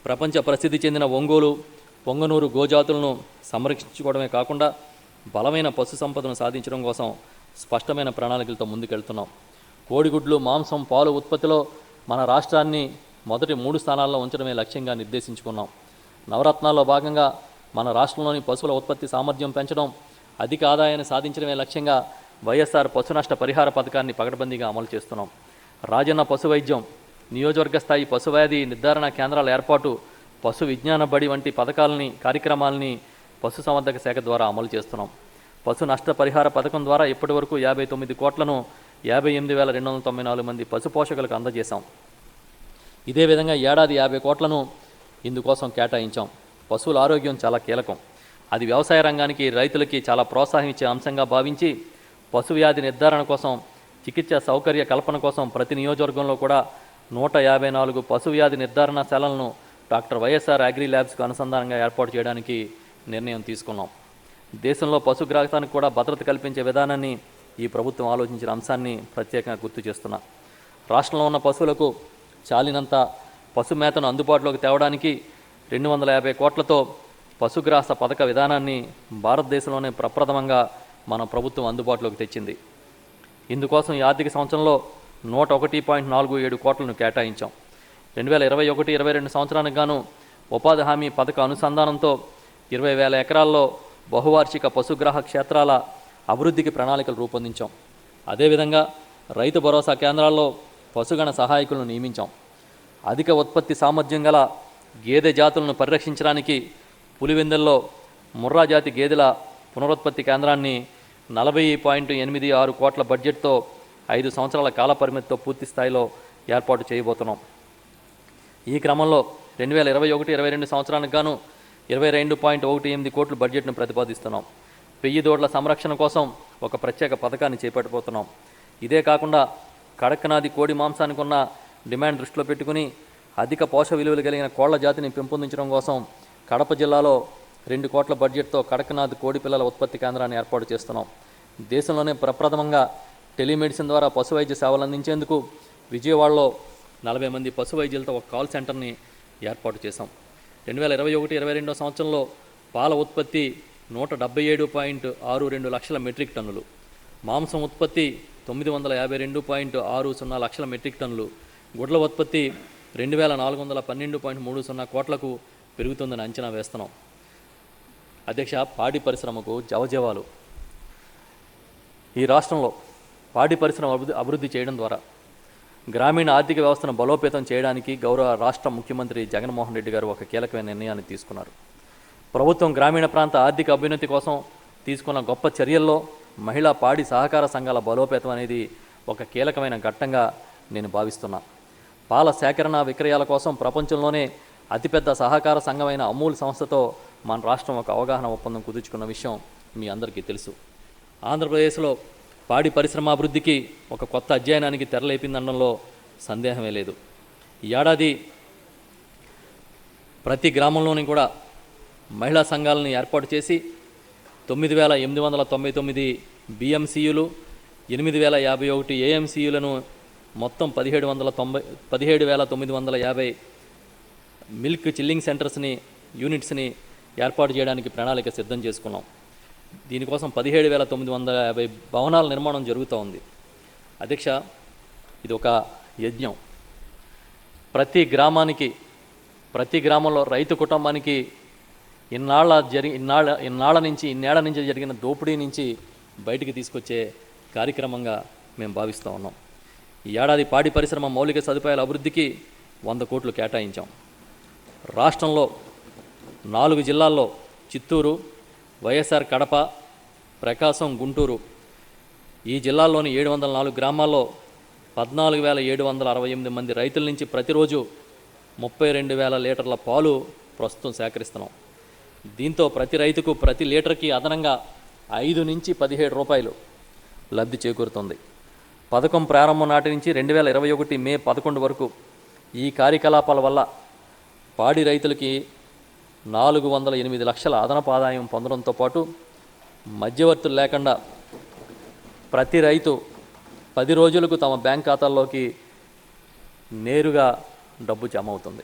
ప్రపంచ ప్రసిద్ధి చెందిన ఒంగోలు, పొంగనూరు గోజాతులను సంరక్షించుకోవడమే కాకుండా బలమైన పశు సంపదను సాధించడం కోసం స్పష్టమైన ప్రణాళికలతో ముందుకెళ్తున్నాం. కోడిగుడ్లు, మాంసం, పాలు ఉత్పత్తిలో మన రాష్ట్రాన్ని మొదటి 3 స్థానాల్లో ఉంచడమే లక్ష్యంగా నిర్దేశించుకున్నాం. నవరత్నాల్లో భాగంగా మన రాష్ట్రంలోని పశువుల ఉత్పత్తి సామర్థ్యం పెంచడం, అధిక ఆదాయాన్ని సాధించడమే లక్ష్యంగా వైఎస్ఆర్ పశు నష్ట పరిహార పథకాన్ని పకడ్బందీగా అమలు చేస్తున్నాం. రాజన్న పశు వైద్యం, నియోజకవర్గ స్థాయి పశువ్యాధి నిర్ధారణ కేంద్రాల ఏర్పాటు, పశు విజ్ఞాన బడి వంటి కార్యక్రమాలని పశుసంవర్ధక శాఖ ద్వారా అమలు చేస్తున్నాం. పశు నష్ట పరిహార పథకం ద్వారా ఇప్పటివరకు 59 కోట్లను 58,294 మంది పశు పోషకులకు అందజేశాం. ఇదే విధంగా ఏడాది 50 కోట్లను ఇందుకోసం కేటాయించాం. పశువుల ఆరోగ్యం చాలా కీలకం. అది వ్యవసాయ రంగానికి, రైతులకి చాలా ప్రోత్సాహం ఇచ్చే అంశంగా భావించి పశు వ్యాధి నిర్ధారణ కోసం, చికిత్స సౌకర్య కల్పన కోసం ప్రతి నియోజకవర్గంలో కూడా 154 పశు వ్యాధి నిర్ధారణ శాలలను డాక్టర్ వైఎస్ఆర్ అగ్రి ల్యాబ్స్కు అనుసంధానంగా ఏర్పాటు చేయడానికి నిర్ణయం తీసుకున్నాం. దేశంలో పశుగ్రాసానికి కూడా భద్రత కల్పించే విధానాన్ని ఈ ప్రభుత్వం ఆలోచించిన అంశాన్ని ప్రత్యేకంగా గుర్తు చేస్తున్నా. రాష్ట్రంలో ఉన్న పశువులకు చాలినంత పశు మేతను అందుబాటులోకి తేవడానికి 250 కోట్లతో పశుగ్రాస పథక విధానాన్ని భారతదేశంలోనే ప్రప్రథమంగా మన ప్రభుత్వం అందుబాటులోకి తెచ్చింది. ఇందుకోసం ఈ ఆర్థిక సంవత్సరంలో 101.47 కోట్లను కేటాయించాం. 2021-22 సంవత్సరానికి గాను ఉపాధి హామీ పథక అనుసంధానంతో 20,000 ఎకరాల్లో బహువార్షిక పశుగ్రాహ క్షేత్రాల అభివృద్ధికి ప్రణాళికలు రూపొందించాం. అదేవిధంగా రైతు భరోసా కేంద్రాల్లో పశుగణ సహాయకులను నియమించాం. అధిక ఉత్పత్తి సామర్థ్యం గల గేదె జాతులను పరిరక్షించడానికి పులివెందుల్లో ముర్రా జాతి గేదెల పునరుత్పత్తి కేంద్రాన్ని 40.86 కోట్ల బడ్జెట్తో 5 సంవత్సరాల కాల పరిమితితో పూర్తి స్థాయిలో ఏర్పాటు చేయబోతున్నాం. ఈ క్రమంలో 2021-22 సంవత్సరానికి గాను 22.18 కోట్ల బడ్జెట్ను ప్రతిపాదిస్తున్నాం. పెయ్యి దూడల సంరక్షణ కోసం ఒక ప్రత్యేక పథకాన్ని చేపట్టబోతున్నాం. ఇదే కాకుండా కడక్నాథి కోడి మాంసానికి ఉన్న డిమాండ్ దృష్టిలో పెట్టుకుని అధిక పోషక విలువలు కలిగిన కోళ్ల జాతిని పెంపొందించడం కోసం కడప జిల్లాలో 2 కోట్ల బడ్జెట్తో కడక్నాథ్ కోడిపిల్లల ఉత్పత్తి కేంద్రాన్ని ఏర్పాటు చేస్తున్నాం. దేశంలోనే ప్రప్రథమంగా టెలిమెడిసిన్ ద్వారా పశు వైద్య సేవలు అందించేందుకు విజయవాడలో 40 మంది పశు వైద్యులతో ఒక కాల్ సెంటర్ని ఏర్పాటు చేశాం. 2021-22 సంవత్సరంలో పాల ఉత్పత్తి 177.62 లక్షల మెట్రిక్ టన్నులు, మాంసం ఉత్పత్తి 952.60 లక్షల మెట్రిక్ టన్నులు, గుడ్ల ఉత్పత్తి 2412.30 కోట్లకు పెరుగుతుందని అంచనా వేస్తున్నాం. అధ్యక్ష, పాడి పరిశ్రమకు జవజీవాలు. ఈ రాష్ట్రంలో పాడి పరిశ్రమ అభివృద్ధి చేయడం ద్వారా గ్రామీణ ఆర్థిక వ్యవస్థను బలోపేతం చేయడానికి గౌరవ రాష్ట్ర ముఖ్యమంత్రి జగన్మోహన్ రెడ్డి గారు ఒక కీలకమైన నిర్ణయాన్ని తీసుకున్నారు. ప్రభుత్వం గ్రామీణ ప్రాంత ఆర్థిక అభ్యున్నతి కోసం తీసుకున్న గొప్ప చర్యల్లో మహిళా పాడి సహకార సంఘాల బలోపేతం అనేది ఒక కీలకమైన ఘట్టంగా నేను భావిస్తున్నా. పాల సేకరణ విక్రయాల కోసం ప్రపంచంలోనే అతిపెద్ద సహకార సంఘమైన అమూల్ సంస్థతో మన రాష్ట్రం ఒక అవగాహన ఒప్పందం కుదుర్చుకున్న విషయం మీ అందరికీ తెలుసు. ఆంధ్రప్రదేశ్లో పాడి పరిశ్రమాభివృద్ధికి ఒక కొత్త అధ్యయనానికి తెరలేపిందనడంలో సందేహమే లేదు. ఈ ఏడాది ప్రతి గ్రామంలోని కూడా మహిళా సంఘాలను ఏర్పాటు చేసి 9,899 బిఎంసీయులు, 8,051 ఏఎంసీయులను మొత్తం 17,950 మిల్క్ చిల్లింగ్ సెంటర్స్ని, యూనిట్స్ని ఏర్పాటు చేయడానికి ప్రణాళిక సిద్ధం చేసుకున్నాం. దీనికోసం 17,950 భవనాల నిర్మాణం జరుగుతూ ఉంది. అధ్యక్ష, ఇది ఒక యజ్ఞం. ప్రతి గ్రామంలో రైతు కుటుంబానికి ఇన్నేళ్ల నుంచి జరిగిన దోపిడీ నుంచి బయటికి తీసుకొచ్చే కార్యక్రమంగా మేము భావిస్తూ ఉన్నాం. ఈ ఏడాది పాడి పరిశ్రమ మౌలిక సదుపాయాల అభివృద్ధికి 100 కోట్లు కేటాయించాం. రాష్ట్రంలో 4 జిల్లాల్లో చిత్తూరు, వైఎస్ఆర్ కడప, ప్రకాశం, గుంటూరు ఈ జిల్లాల్లోని 704 గ్రామాల్లో 14,768 మంది రైతుల నుంచి ప్రతిరోజు 32,000 లీటర్ల పాలు ప్రస్తుతం సేకరిస్తున్నాం. దీంతో ప్రతి రైతుకు ప్రతి లీటర్కి అదనంగా 5 నుంచి 17 రూపాయలు లబ్ధి చేకూరుతుంది. పథకం ప్రారంభం నాటి నుంచి 2021 మే 11 వరకు ఈ కార్యకలాపాల వల్ల పాడి రైతులకి 408 లక్షల అదనపు ఆదాయం పొందడంతో పాటు మధ్యవర్తులు లేకుండా ప్రతి రైతు 10 రోజులకు తమ బ్యాంక్ ఖాతాల్లోకి నేరుగా డబ్బు జమ అవుతుంది.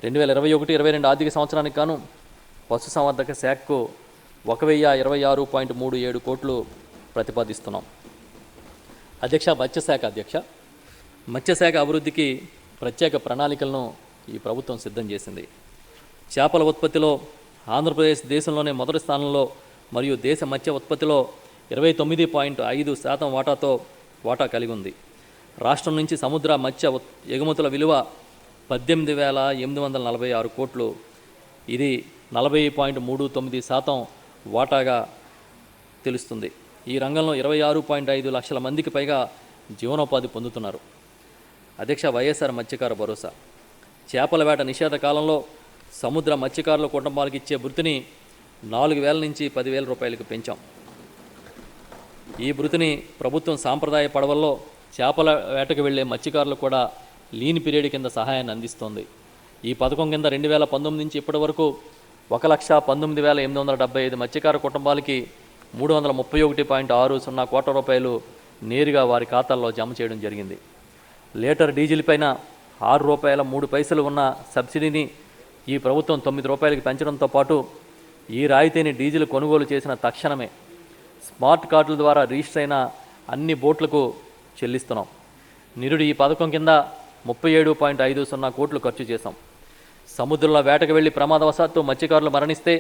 2021-22 ఆర్థిక సంవత్సరానికి గాను పశుసంవర్ధక శాఖకు 1,026.37 కోట్లు ప్రతిపాదిస్తున్నాం. అధ్యక్ష, మత్స్యశాఖ అభివృద్ధికి ప్రత్యేక ప్రణాళికలను ఈ ప్రభుత్వం సిద్ధం చేసింది. చేపల ఉత్పత్తిలో ఆంధ్రప్రదేశ్ దేశంలోనే మొదటి స్థానంలో మరియు దేశ మత్స్య ఉత్పత్తిలో 29.5% వాటా కలిగి ఉంది. రాష్ట్రం నుంచి సముద్ర మత్స్య ఎగుమతుల విలువ 18,846 కోట్లు. ఇది 40.39% వాటాగా తెలుస్తుంది. ఈ రంగంలో 26.5 లక్షల మందికి పైగా జీవనోపాధి పొందుతున్నారు. అధ్యక్ష, వైఎస్ఆర్ మత్స్యకార భరోసా. చేపల వేట నిషేధ కాలంలో సముద్ర మత్స్యకారుల కుటుంబాలకు ఇచ్చే భృతిని 4,000 నుంచి 10,000 రూపాయలకు పెంచాం. ఈ భృతిని ప్రభుత్వం సాంప్రదాయ పడవల్లో చేపల వేటకు వెళ్లే మత్స్యకారులకు కూడా లీన్ పీరియడ్ కింద సహాయాన్ని అందిస్తోంది. ఈ పథకం కింద 2019 నుంచి ఇప్పటి వరకు 1,19,875 మత్స్యకార కుటుంబాలకి 331.60 కోట్ల రూపాయలు నేరుగా వారి ఖాతాల్లో జమ చేయడం జరిగింది. లీటర్ డీజిల్ పైన ₹6.03 ఉన్న సబ్సిడీని ఈ ప్రభుత్వం 9 రూపాయలకి పెంచడంతో పాటు ఈ రాయితీని డీజిల్ కొనుగోలు చేసిన తక్షణమే స్మార్ట్ కార్డుల ద్వారా రిజిస్టర్ అయిన అన్ని బోట్లకు చెల్లిస్తున్నాం. నిరుడు ఈ పథకం కింద 37.50 కోట్లు ఖర్చు చేశాం. సముద్రంలో వేటకు వెళ్లి ప్రమాదవశాత్తు మత్స్యకారులు మరణిస్తే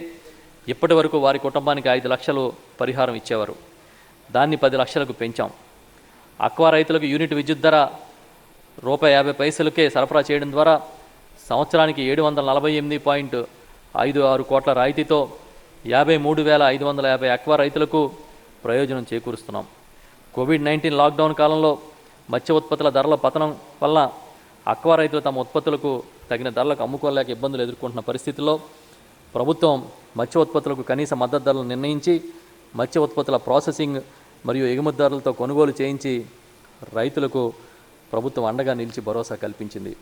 ఇప్పటి వరకు వారి కుటుంబానికి 5 లక్షలు పరిహారం ఇచ్చేవారు. దాన్ని 10 లక్షలకు పెంచాం. అక్వా రైతులకు యూనిట్ విద్యుత్ ధర ₹50 సరఫరా చేయడం ద్వారా సంవత్సరానికి 748.56 కోట్ల రాయితీతో 53,550 అక్వా రైతులకు ప్రయోజనం చేకూరుస్తున్నాం. కోవిడ్-19 లాక్డౌన్ కాలంలో మత్స్య ఉత్పత్తుల ధరల పతనం వల్ల అక్వా రైతులు తమ ఉత్పత్తులకు తగిన ధరలకు అమ్ముకోలేక ఇబ్బందులు ఎదుర్కొంటున్న పరిస్థితుల్లో ప్రభుత్వం మత్స్య ఉత్పత్తులకు కనీస మద్దతు ధరలు నిర్ణయించి మత్స్య ఉత్పత్తుల ప్రాసెసింగ్ మరియు ఎగుమతిదారులతో కొనుగోలు చేయించి రైతులకు ప్రభుత్వం అండగా నిలిచి భరోసా కల్పించింది.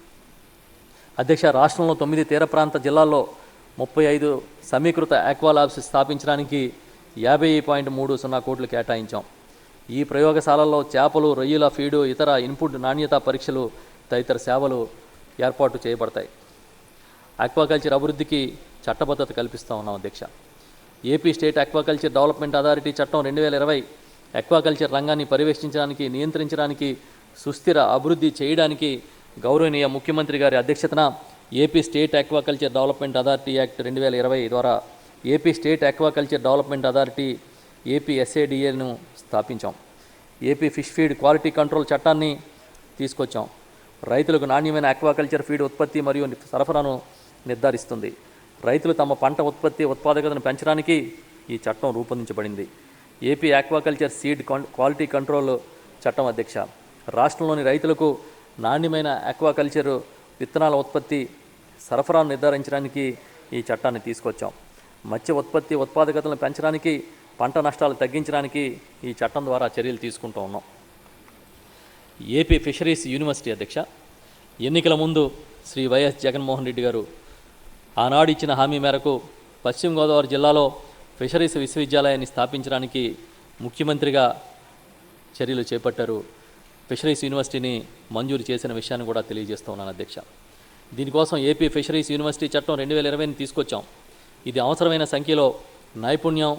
అధ్యక్ష, రాష్ట్రంలో 9 తీర ప్రాంత జిల్లాల్లో 35 సమీకృత ఆక్వా ల్యాబ్స్ స్థాపించడానికి 50.30 కోట్లు కేటాయించాం. ఈ ప్రయోగశాలల్లో చేపలు, రొయ్యల ఫీడు, ఇతర ఇన్పుట్ నాణ్యత పరీక్షలు తదితర సేవలు ఏర్పాటు చేయబడతాయి. ఆక్వాకల్చర్ అభివృద్ధికి చట్టబద్ధత కల్పిస్తూ ఉన్నాం అధ్యక్ష. AP state aquaculture development authority చట్టం 2020 ఆక్వాకల్చర్ రంగాన్ని పర్యవేక్షించడానికి, నియంత్రించడానికి, సుస్థిర అభివృద్ధి చేయడానికి గౌరవనీయ ముఖ్యమంత్రి గారి అధ్యక్షతన AP state aquaculture development authority act 2020 ద్వారా AP state aquaculture development authority ఏపీఎస్ఏడిఏను స్థాపించాం. AP fish feed quality control చట్టాన్ని తీసుకొచ్చాం. రైతులకు నాణ్యమైన ఆక్వాకల్చర్ ఫీడ్ ఉత్పత్తి మరియు సరఫరాను నిర్ధారిస్తుంది. రైతులు తమ పంట ఉత్పాదకతను పెంచడానికి ఈ చట్టం రూపొందించబడింది. AP aquaculture seed quality control చట్టం అధ్యక్ష. రాష్ట్రంలోని రైతులకు నాణ్యమైన ఆక్వాకల్చర్ విత్తనాల ఉత్పత్తి, సరఫరాను నిర్ధారించడానికి ఈ చట్టాన్ని తీసుకొచ్చాం. మత్స్య ఉత్పాదకతను పెంచడానికి, పంట నష్టాలు తగ్గించడానికి ఈ చట్టం ద్వారా చర్యలు తీసుకుంటూ ఉన్నాం. ఏపీ ఫిషరీస్ యూనివర్సిటీ అధ్యక్ష. ఎన్నికల ముందు శ్రీ వైఎస్ జగన్మోహన్ రెడ్డి గారు ఆనాడు ఇచ్చిన హామీ మేరకు పశ్చిమ గోదావరి జిల్లాలో ఫిషరీస్ విశ్వవిద్యాలయాన్ని స్థాపించడానికి ముఖ్యమంత్రిగా చర్యలు చేపట్టారు. ఫిషరీస్ యూనివర్సిటీని మంజూరు చేసిన విషయాన్ని కూడా తెలియజేస్తూ ఉన్నాను అధ్యక్ష. దీనికోసం ఏపీ ఫిషరీస్ యూనివర్సిటీ చట్టం 2020ని తీసుకొచ్చాం. ఇది అవసరమైన సంఖ్యలో నైపుణ్యం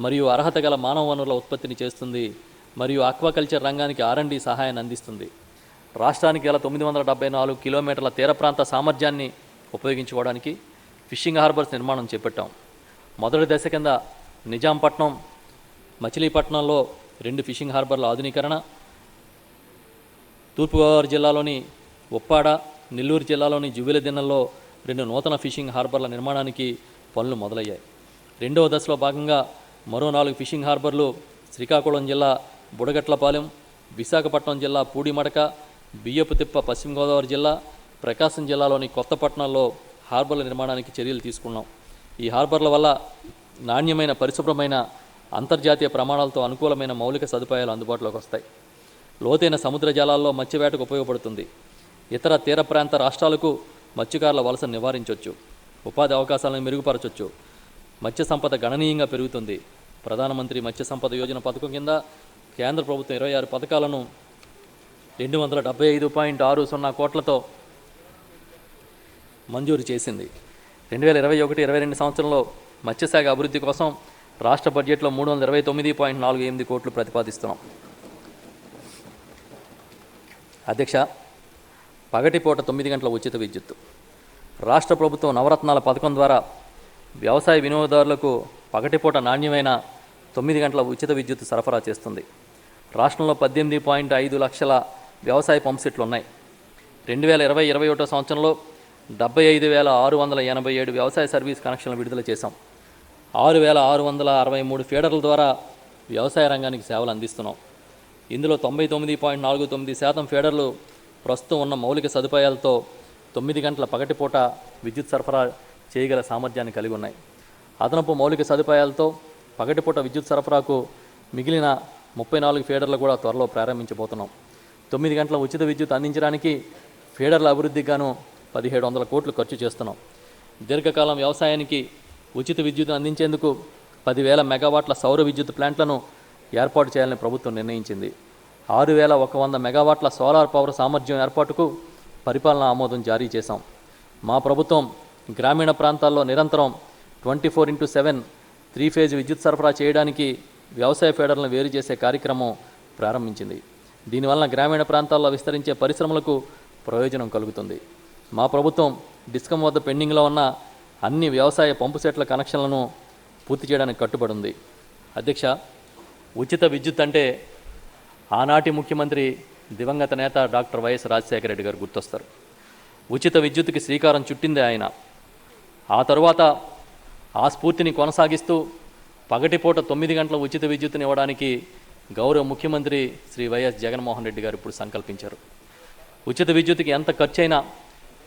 మరియు అర్హత గల మానవ వనరుల ఉత్పత్తిని చేస్తుంది మరియు ఆక్వాకల్చర్ రంగానికి R&D సహాయాన్ని అందిస్తుంది. రాష్ట్రానికి గల 974 కిలోమీటర్ల తీర ప్రాంత సామర్థ్యాన్ని ఉపయోగించుకోవడానికి ఫిషింగ్ హార్బర్స్ నిర్మాణం చేపట్టాం. మొదటి దశ కింద నిజాంపట్నం, మచిలీపట్నంలో 2 ఫిషింగ్ హార్బర్ల ఆధునీకరణ, తూర్పుగోదావరి జిల్లాలోని ఉప్పాడ, నెల్లూరు జిల్లాలోని జువ్వెలదిన్నెల్లో 2 నూతన ఫిషింగ్ హార్బర్ల నిర్మాణానికి పనులు మొదలయ్యాయి. రెండవ దశలో భాగంగా మరో 4 ఫిషింగ్ హార్బర్లు శ్రీకాకుళం జిల్లా బుడగట్లపాలెం, విశాఖపట్నం జిల్లా పూడిమడక, బియ్యపుతిప్ప పశ్చిమ గోదావరి జిల్లా, ప్రకాశం జిల్లాలోని కొత్తపట్నంలో హార్బర్ల నిర్మాణానికి చర్యలు తీసుకున్నాం. ఈ హార్బర్ల వల్ల నాణ్యమైన, పరిశుభ్రమైన, అంతర్జాతీయ ప్రమాణాలతో అనుకూలమైన మౌలిక సదుపాయాలు అందుబాటులోకి వస్తాయి. లోతైన సముద్ర జలాల్లో మత్స్యవేటకు ఉపయోగపడుతుంది. ఇతర తీర ప్రాంత రాష్ట్రాలకు మత్స్యకారుల వలసను నివారించవచ్చు, ఉపాధి అవకాశాలను మెరుగుపరచవచ్చు. మత్స్య సంపద గణనీయంగా పెరుగుతుంది. ప్రధానమంత్రి మత్స్య సంపద యోజన పథకం కింద కేంద్ర ప్రభుత్వం 26 పథకాలను 275.60 కోట్లతో మంజూరు చేసింది. 2021-22 సంవత్సరంలో మత్స్యశాఖ అభివృద్ధి కోసం రాష్ట్ర బడ్జెట్లో 329.48 కోట్లు ప్రతిపాదిస్తున్నాం. అధ్యక్ష, పగటిపూట 9 గంటల ఉచిత విద్యుత్తు. రాష్ట్ర ప్రభుత్వం నవరత్నాల పథకం ద్వారా వ్యవసాయ వినియోగదారులకు పగటిపూట నాణ్యమైన 9 గంటల ఉచిత విద్యుత్తు సరఫరా చేస్తుంది. రాష్ట్రంలో 18.5 లక్షల వ్యవసాయ పంప్ సెట్లు ఉన్నాయి. 2020-21 సంవత్సరంలో 75,687 వ్యవసాయ సర్వీస్ కనెక్షన్లు విడుదల చేశాం. 6,663 ఫీడర్ల ద్వారా వ్యవసాయ రంగానికి సేవలు అందిస్తున్నాం. ఇందులో 99.49% ఫీడర్లు ప్రస్తుతం ఉన్న మౌలిక సదుపాయాలతో 9 గంటల పగటిపూట విద్యుత్ సరఫరా చేయగల సామర్థ్యాన్ని కలిగి ఉన్నాయి. అదనపు మౌలిక సదుపాయాలతో పగటిపూట విద్యుత్ సరఫరాకు మిగిలిన 34 ఫీడర్లు కూడా త్వరలో ప్రారంభించబోతున్నాం. 9 గంటల ఉచిత విద్యుత్ అందించడానికి ఫీడర్ల అభివృద్ధికి గాను 1,700 కోట్లు ఖర్చు చేస్తున్నాం. దీర్ఘకాలం వ్యవసాయానికి ఉచిత విద్యుత్ అందించేందుకు 10,000 మెగావాట్ల సౌర విద్యుత్ ప్లాంట్లను ఏర్పాటు చేయాలని ప్రభుత్వం నిర్ణయించింది. 6,100 మెగావాట్ల సోలార్ పవర్ సామర్థ్యం ఏర్పాటుకు పరిపాలనా ఆమోదం జారీ చేశాం. మా ప్రభుత్వం గ్రామీణ ప్రాంతాల్లో నిరంతరం 24/7 3 ఫేజ్ విద్యుత్ సరఫరా చేయడానికి వ్యవసాయ ఫీడర్లను వేరు చేసే కార్యక్రమం ప్రారంభించింది. దీనివలన గ్రామీణ ప్రాంతాల్లో విస్తరించే పరిశ్రమలకు ప్రయోజనం కలుగుతుంది. మా ప్రభుత్వం డిస్కమ్ వద్ద పెండింగ్లో ఉన్న అన్ని వ్యవసాయ పంపు సెట్ల కనెక్షన్లను పూర్తి చేయడానికి కట్టుబడి ఉంది. అధ్యక్ష, ఉచిత విద్యుత్ అంటే ఆనాటి ముఖ్యమంత్రి దివంగత నేత డాక్టర్ వైఎస్ రాజశేఖర రెడ్డి గారు గుర్తొస్తారు. ఉచిత విద్యుత్తుకి శ్రీకారం చుట్టిందే ఆయన. ఆ తరువాత ఆ స్ఫూర్తిని కొనసాగిస్తూ పగటిపూట 9 గంటల ఉచిత విద్యుత్తుని ఇవ్వడానికి గౌరవ ముఖ్యమంత్రి శ్రీ వైఎస్ జగన్మోహన్ రెడ్డి గారు ఇప్పుడు సంకల్పించారు. ఉచిత విద్యుత్తుకి ఎంత ఖర్చైనా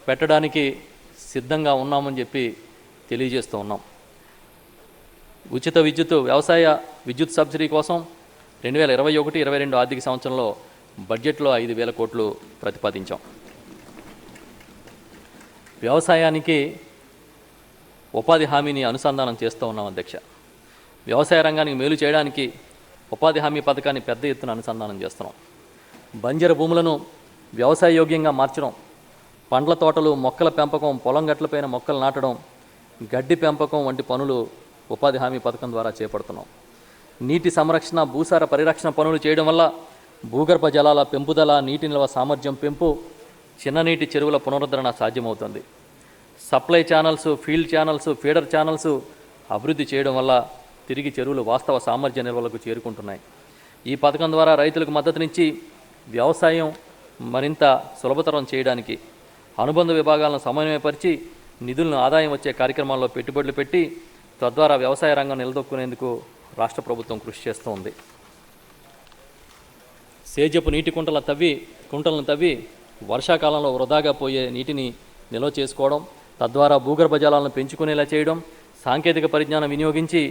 పెట్టడానికి సిద్ధంగా ఉన్నామని చెప్పి తెలియజేస్తూ ఉన్నాం. ఉచిత విద్యుత్ వ్యవసాయ విద్యుత్ సబ్సిడీ కోసం 2021-22 ఆర్థిక సంవత్సరంలో బడ్జెట్లో 5,000 కోట్లు ప్రతిపాదించాం. వ్యవసాయానికి ఉపాధి హామీని అనుసంధానం చేస్తూ ఉన్నాం అధ్యక్ష. వ్యవసాయ రంగానికి మేలు చేయడానికి ఉపాధి హామీ పథకాన్ని పెద్ద ఎత్తున అనుసంధానం చేస్తున్నాం. బంజరు భూములను వ్యవసాయ యోగ్యంగా మార్చడం, పండ్ల తోటలు, మొక్కల పెంపకం, పొలం గట్లపైన మొక్కలు నాటడం, గడ్డి పెంపకం వంటి పనులు ఉపాధి హామీ పథకం ద్వారా చేపడుతున్నాం. నీటి సంరక్షణ, భూసార పరిరక్షణ పనులు చేయడం వల్ల భూగర్భ జలాల పెంపుదల, నీటి నిల్వ సామర్థ్యం పెంపు, చిన్ననీటి చెరువుల పునరుద్ధరణ సాధ్యమవుతుంది. Supply channels, field channels, feeder channels అభివృద్ధి చేయడం వల్ల తిరిగి చెరువులు వాస్తవ సామర్థ్య నిల్వలకు చేరుకుంటున్నాయి. ఈ పథకం ద్వారా రైతులకు మద్దతునిచ్చి వ్యవసాయం మరింత సులభతరం చేయడానికి అనుబంధ విభాగాలను సమన్వయపరిచి నిధులను ఆదాయం వచ్చే కార్యక్రమాల్లో పెట్టుబడులు పెట్టి తద్వారా వ్యవసాయ రంగం నిలదొక్కునేందుకు రాష్ట్ర ప్రభుత్వం కృషి చేస్తోంది. సేద్యపు నీటి కుంటలను తవ్వి వర్షాకాలంలో వృధాగా పోయే నీటిని నిల్వ చేసుకోవడం, తద్వారా భూగర్భ జలాలను పెంచుకునేలా చేయడం, సాంకేతిక పరిజ్ఞానం వినియోగించి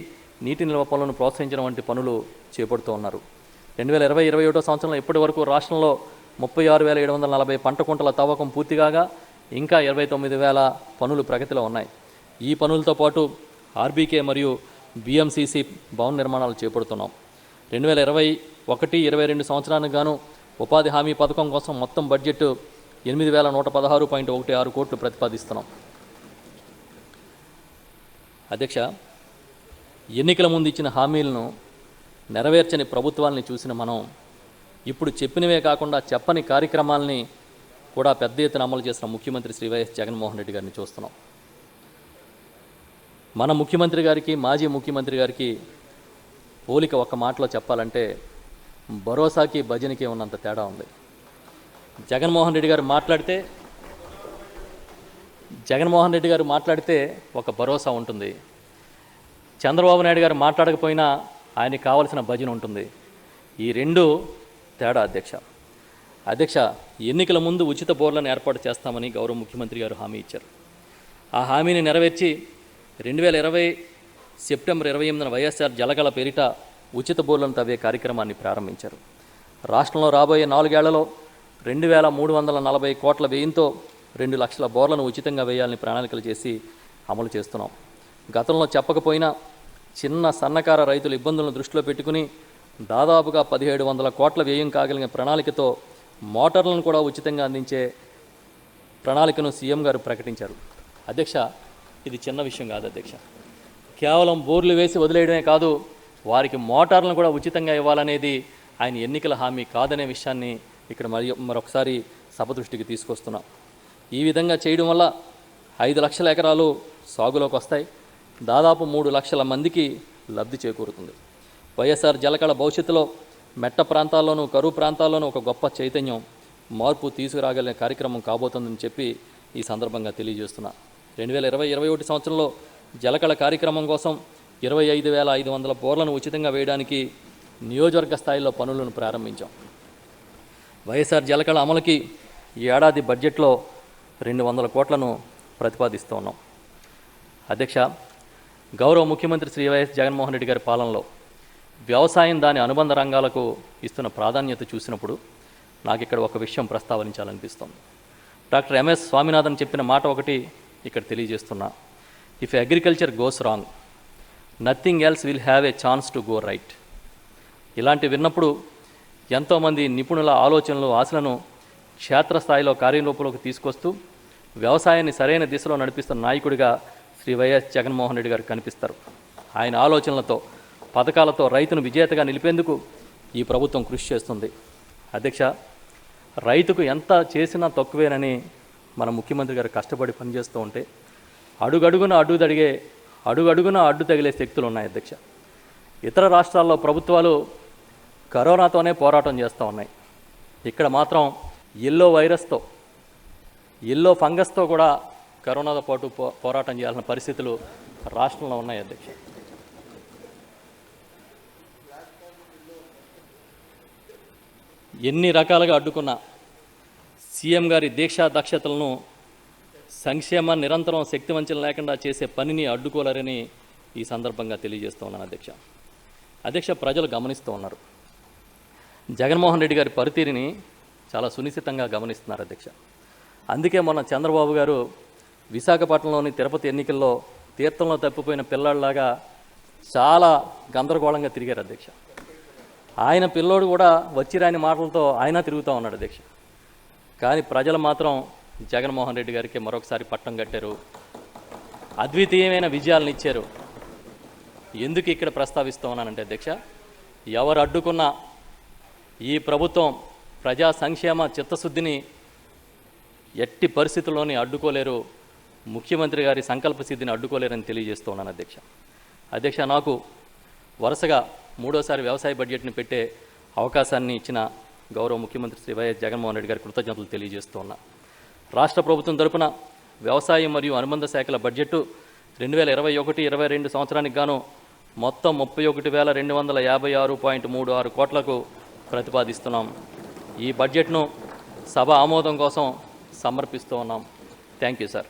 నీటి నిల్వ పనులను ప్రోత్సహించడం వంటి పనులు చేపడుతూ ఉన్నారు. 2020-21 సంవత్సరంలో ఇప్పటి వరకు రాష్ట్రంలో 36,740 పంట కుంటల తవ్వకం పూర్తి కాగా ఇంకా 29,000 పనులు ప్రగతిలో ఉన్నాయి. ఈ పనులతో పాటు ఆర్బీకే మరియు బిఎంసిసి భవన నిర్మాణాలు చేపడుతున్నాం. 2021-22 సంవత్సరానికి గాను ఉపాధి హామీ పథకం కోసం మొత్తం బడ్జెట్ 8,116.16 కోట్లు ప్రతిపాదిస్తున్నాం. అధ్యక్ష, ఎన్నికల ముందు ఇచ్చిన హామీలను నెరవేర్చని ప్రభుత్వాలని చూసిన మనం ఇప్పుడు చెప్పినవే కాకుండా చెప్పని కార్యక్రమాలని కూడా పెద్ద ఎత్తున అమలు చేసిన ముఖ్యమంత్రి శ్రీ వైఎస్ జగన్మోహన్ రెడ్డి గారిని చూస్తున్నాం. మన ముఖ్యమంత్రి గారికి, మాజీ ముఖ్యమంత్రి గారికి పోలిక ఒక్క మాటలో చెప్పాలంటే భరోసాకి భజనకి ఉన్నంత తేడా ఉంది. జగన్మోహన్ రెడ్డి గారు మాట్లాడితే ఒక భరోసా ఉంటుంది. చంద్రబాబు నాయుడు గారు మాట్లాడకపోయినా ఆయనకి కావాల్సిన భజన ఉంటుంది. ఈ రెండు తేడా అధ్యక్ష. ఎన్నికల ముందు ఉచిత బోర్లను ఏర్పాటు చేస్తామని గౌరవ ముఖ్యమంత్రి గారు హామీ ఇచ్చారు. ఆ హామీని నెరవేర్చి 2020 సెప్టెంబర్ 28న వైఎస్ఆర్ జలకళ పేరిట ఉచిత బోర్లను తవ్వే కార్యక్రమాన్ని ప్రారంభించారు. రాష్ట్రంలో రాబోయే 4 ఏళ్లలో 2,340 కోట్ల వ్యయంతో 2 లక్షల బోర్లను ఉచితంగా వేయాలని ప్రణాళికలు చేసి అమలు చేస్తున్నాం. గతంలో చెప్పకపోయినా చిన్న సన్నకార రైతుల ఇబ్బందులను దృష్టిలో పెట్టుకుని దాదాపుగా 1,700 కోట్ల వ్యయం కాగలిగిన ప్రణాళికతో మోటార్లను కూడా ఉచితంగా అందించే ప్రణాళికను సీఎం గారు ప్రకటించారు. అధ్యక్ష, ఇది చిన్న విషయం కాదు అధ్యక్ష. కేవలం బోర్లు వేసి వదిలేయడమే కాదు, వారికి మోటార్లను కూడా ఉచితంగా ఇవ్వాలనేది ఆయన ఎన్నికల హామీ కాదనే విషయాన్ని ఇక్కడ మరొకసారి సభ దృష్టికి తీసుకొస్తున్నాం. ఈ విధంగా చేయడం వల్ల 5 లక్షల ఎకరాలు సాగులోకి వస్తాయి. దాదాపు 3 లక్షల మందికి లబ్ధి చేకూరుతుంది. వైఎస్ఆర్ జలకళ భవిష్యత్తులో మెట్ట ప్రాంతాల్లోనూ, కరువు ప్రాంతాల్లోనూ ఒక గొప్ప చైతన్యం, మార్పు తీసుకురాగలిగిన కార్యక్రమం కాబోతుందని చెప్పి ఈ సందర్భంగా తెలియజేస్తున్నా. 2020-21 సంవత్సరంలో జలకళ కార్యక్రమం కోసం 25,500 బోర్లను ఉచితంగా వేయడానికి నియోజకవర్గ స్థాయిలో పనులను ప్రారంభించాం. వైఎస్ఆర్ జలకళ అమలుకి ఈ ఏడాది బడ్జెట్లో 200 కోట్లను ప్రతిపాదిస్తూ ఉన్నాం. అధ్యక్ష, గౌరవ ముఖ్యమంత్రి శ్రీ వైఎస్ జగన్మోహన్ రెడ్డి గారి పాలనలో వ్యవసాయం దాని అనుబంధ రంగాలకు ఇస్తున్న ప్రాధాన్యత చూసినప్పుడు నాకు ఇక్కడ ఒక విషయం ప్రస్తావనించాలనిపిస్తుంది. డాక్టర్ ఎంఎస్ స్వామినాథన్ చెప్పిన మాట ఒకటి ఇక్కడ తెలియజేస్తున్నా. If agriculture goes wrong, nothing else will have a chance to go right. ఇలాంటి విన్నప్పుడు ఎంతోమంది నిపుణుల ఆలోచనలు, ఆశలను క్షేత్రస్థాయిలో కార్యరూపంలోకి తీసుకొస్తూ వ్యవసాయాన్ని సరైన దిశలో నడిపిస్తున్న నాయకుడిగా శ్రీ వైఎస్ జగన్మోహన్ రెడ్డి గారు కనిపిస్తారు. ఆయన ఆలోచనలతో, పథకాలతో రైతును విజేతగా నిలిపేందుకు ఈ ప్రభుత్వం కృషి చేస్తుంది. అధ్యక్ష, రైతుకు ఎంత చేసినా తక్కువేనని మన ముఖ్యమంత్రి గారు కష్టపడి పనిచేస్తూ ఉంటే అడుగడుగున అడ్డు తగిలే శక్తులు ఉన్నాయి. అధ్యక్ష, ఇతర రాష్ట్రాల్లో ప్రభుత్వాలు కరోనాతోనే పోరాటం చేస్తూ ఉన్నాయి. ఇక్కడ మాత్రం ఎల్లో ఫంగస్తో కూడా కరోనాతో పాటు పోరాటం చేయాల్సిన పరిస్థితులు రాష్ట్రంలో ఉన్నాయి. అధ్యక్ష, ఎన్ని రకాలుగా అడ్డుకున్న సీఎం గారి దీక్షా దక్షతలను, సంక్షేమ నిరంతరం శక్తివంచన లేకుండా చేసే పనిని అడ్డుకోలేరని ఈ సందర్భంగా తెలియజేస్తూ ఉన్నాను. అధ్యక్ష, ప్రజలు గమనిస్తూ ఉన్నారు. జగన్మోహన్ రెడ్డి గారి పనితీరుని చాలా సునిశ్చితంగా గమనిస్తున్నారు. అధ్యక్ష, అందుకే మొన్న చంద్రబాబు గారు విశాఖపట్నంలోని తిరుపతి ఎన్నికల్లో తీర్థంలో తప్పిపోయిన పిల్లాడిలాగా చాలా గందరగోళంగా తిరిగారు అధ్యక్ష. ఆయన పిల్లోడు కూడా వచ్చిరాని మాటలతో ఆయన తిరుగుతూ ఉన్నాడు అధ్యక్ష. కానీ ప్రజలు మాత్రం జగన్మోహన్ రెడ్డి గారికి మరొకసారి పట్టం కట్టారు, అద్వితీయమైన విజయాలను ఇచ్చారు. ఎందుకు ఇక్కడ ప్రస్తావిస్తూ ఉన్నానంటే అధ్యక్ష, ఎవరు అడ్డుకున్నా ఈ ప్రభుత్వం ప్రజా సంక్షేమ చిత్తశుద్ధిని ఎట్టి పరిస్థితుల్లోని అడ్డుకోలేరు, ముఖ్యమంత్రి గారి సంకల్ప సిద్ధిని అడ్డుకోలేరని తెలియజేస్తూ ఉన్నాను అధ్యక్ష. అధ్యక్ష, నాకు వరుసగా మూడోసారి వ్యవసాయ బడ్జెట్ని పెట్టే అవకాశాన్ని ఇచ్చిన గౌరవ ముఖ్యమంత్రి శ్రీ వైఎస్ జగన్మోహన్ రెడ్డి గారి కృతజ్ఞతలు తెలియజేస్తూ ఉన్నా. రాష్ట్ర ప్రభుత్వం తరపున వ్యవసాయం మరియు అనుబంధ శాఖల బడ్జెట్ 2021-22 సంవత్సరానికి గాను మొత్తం 31,256.36 కోట్లకు ప్రతిపాదిస్తున్నాం. ఈ బడ్జెట్ను సభ ఆమోదం కోసం సమర్పిస్తూ ఉన్నాం. Thank you sir.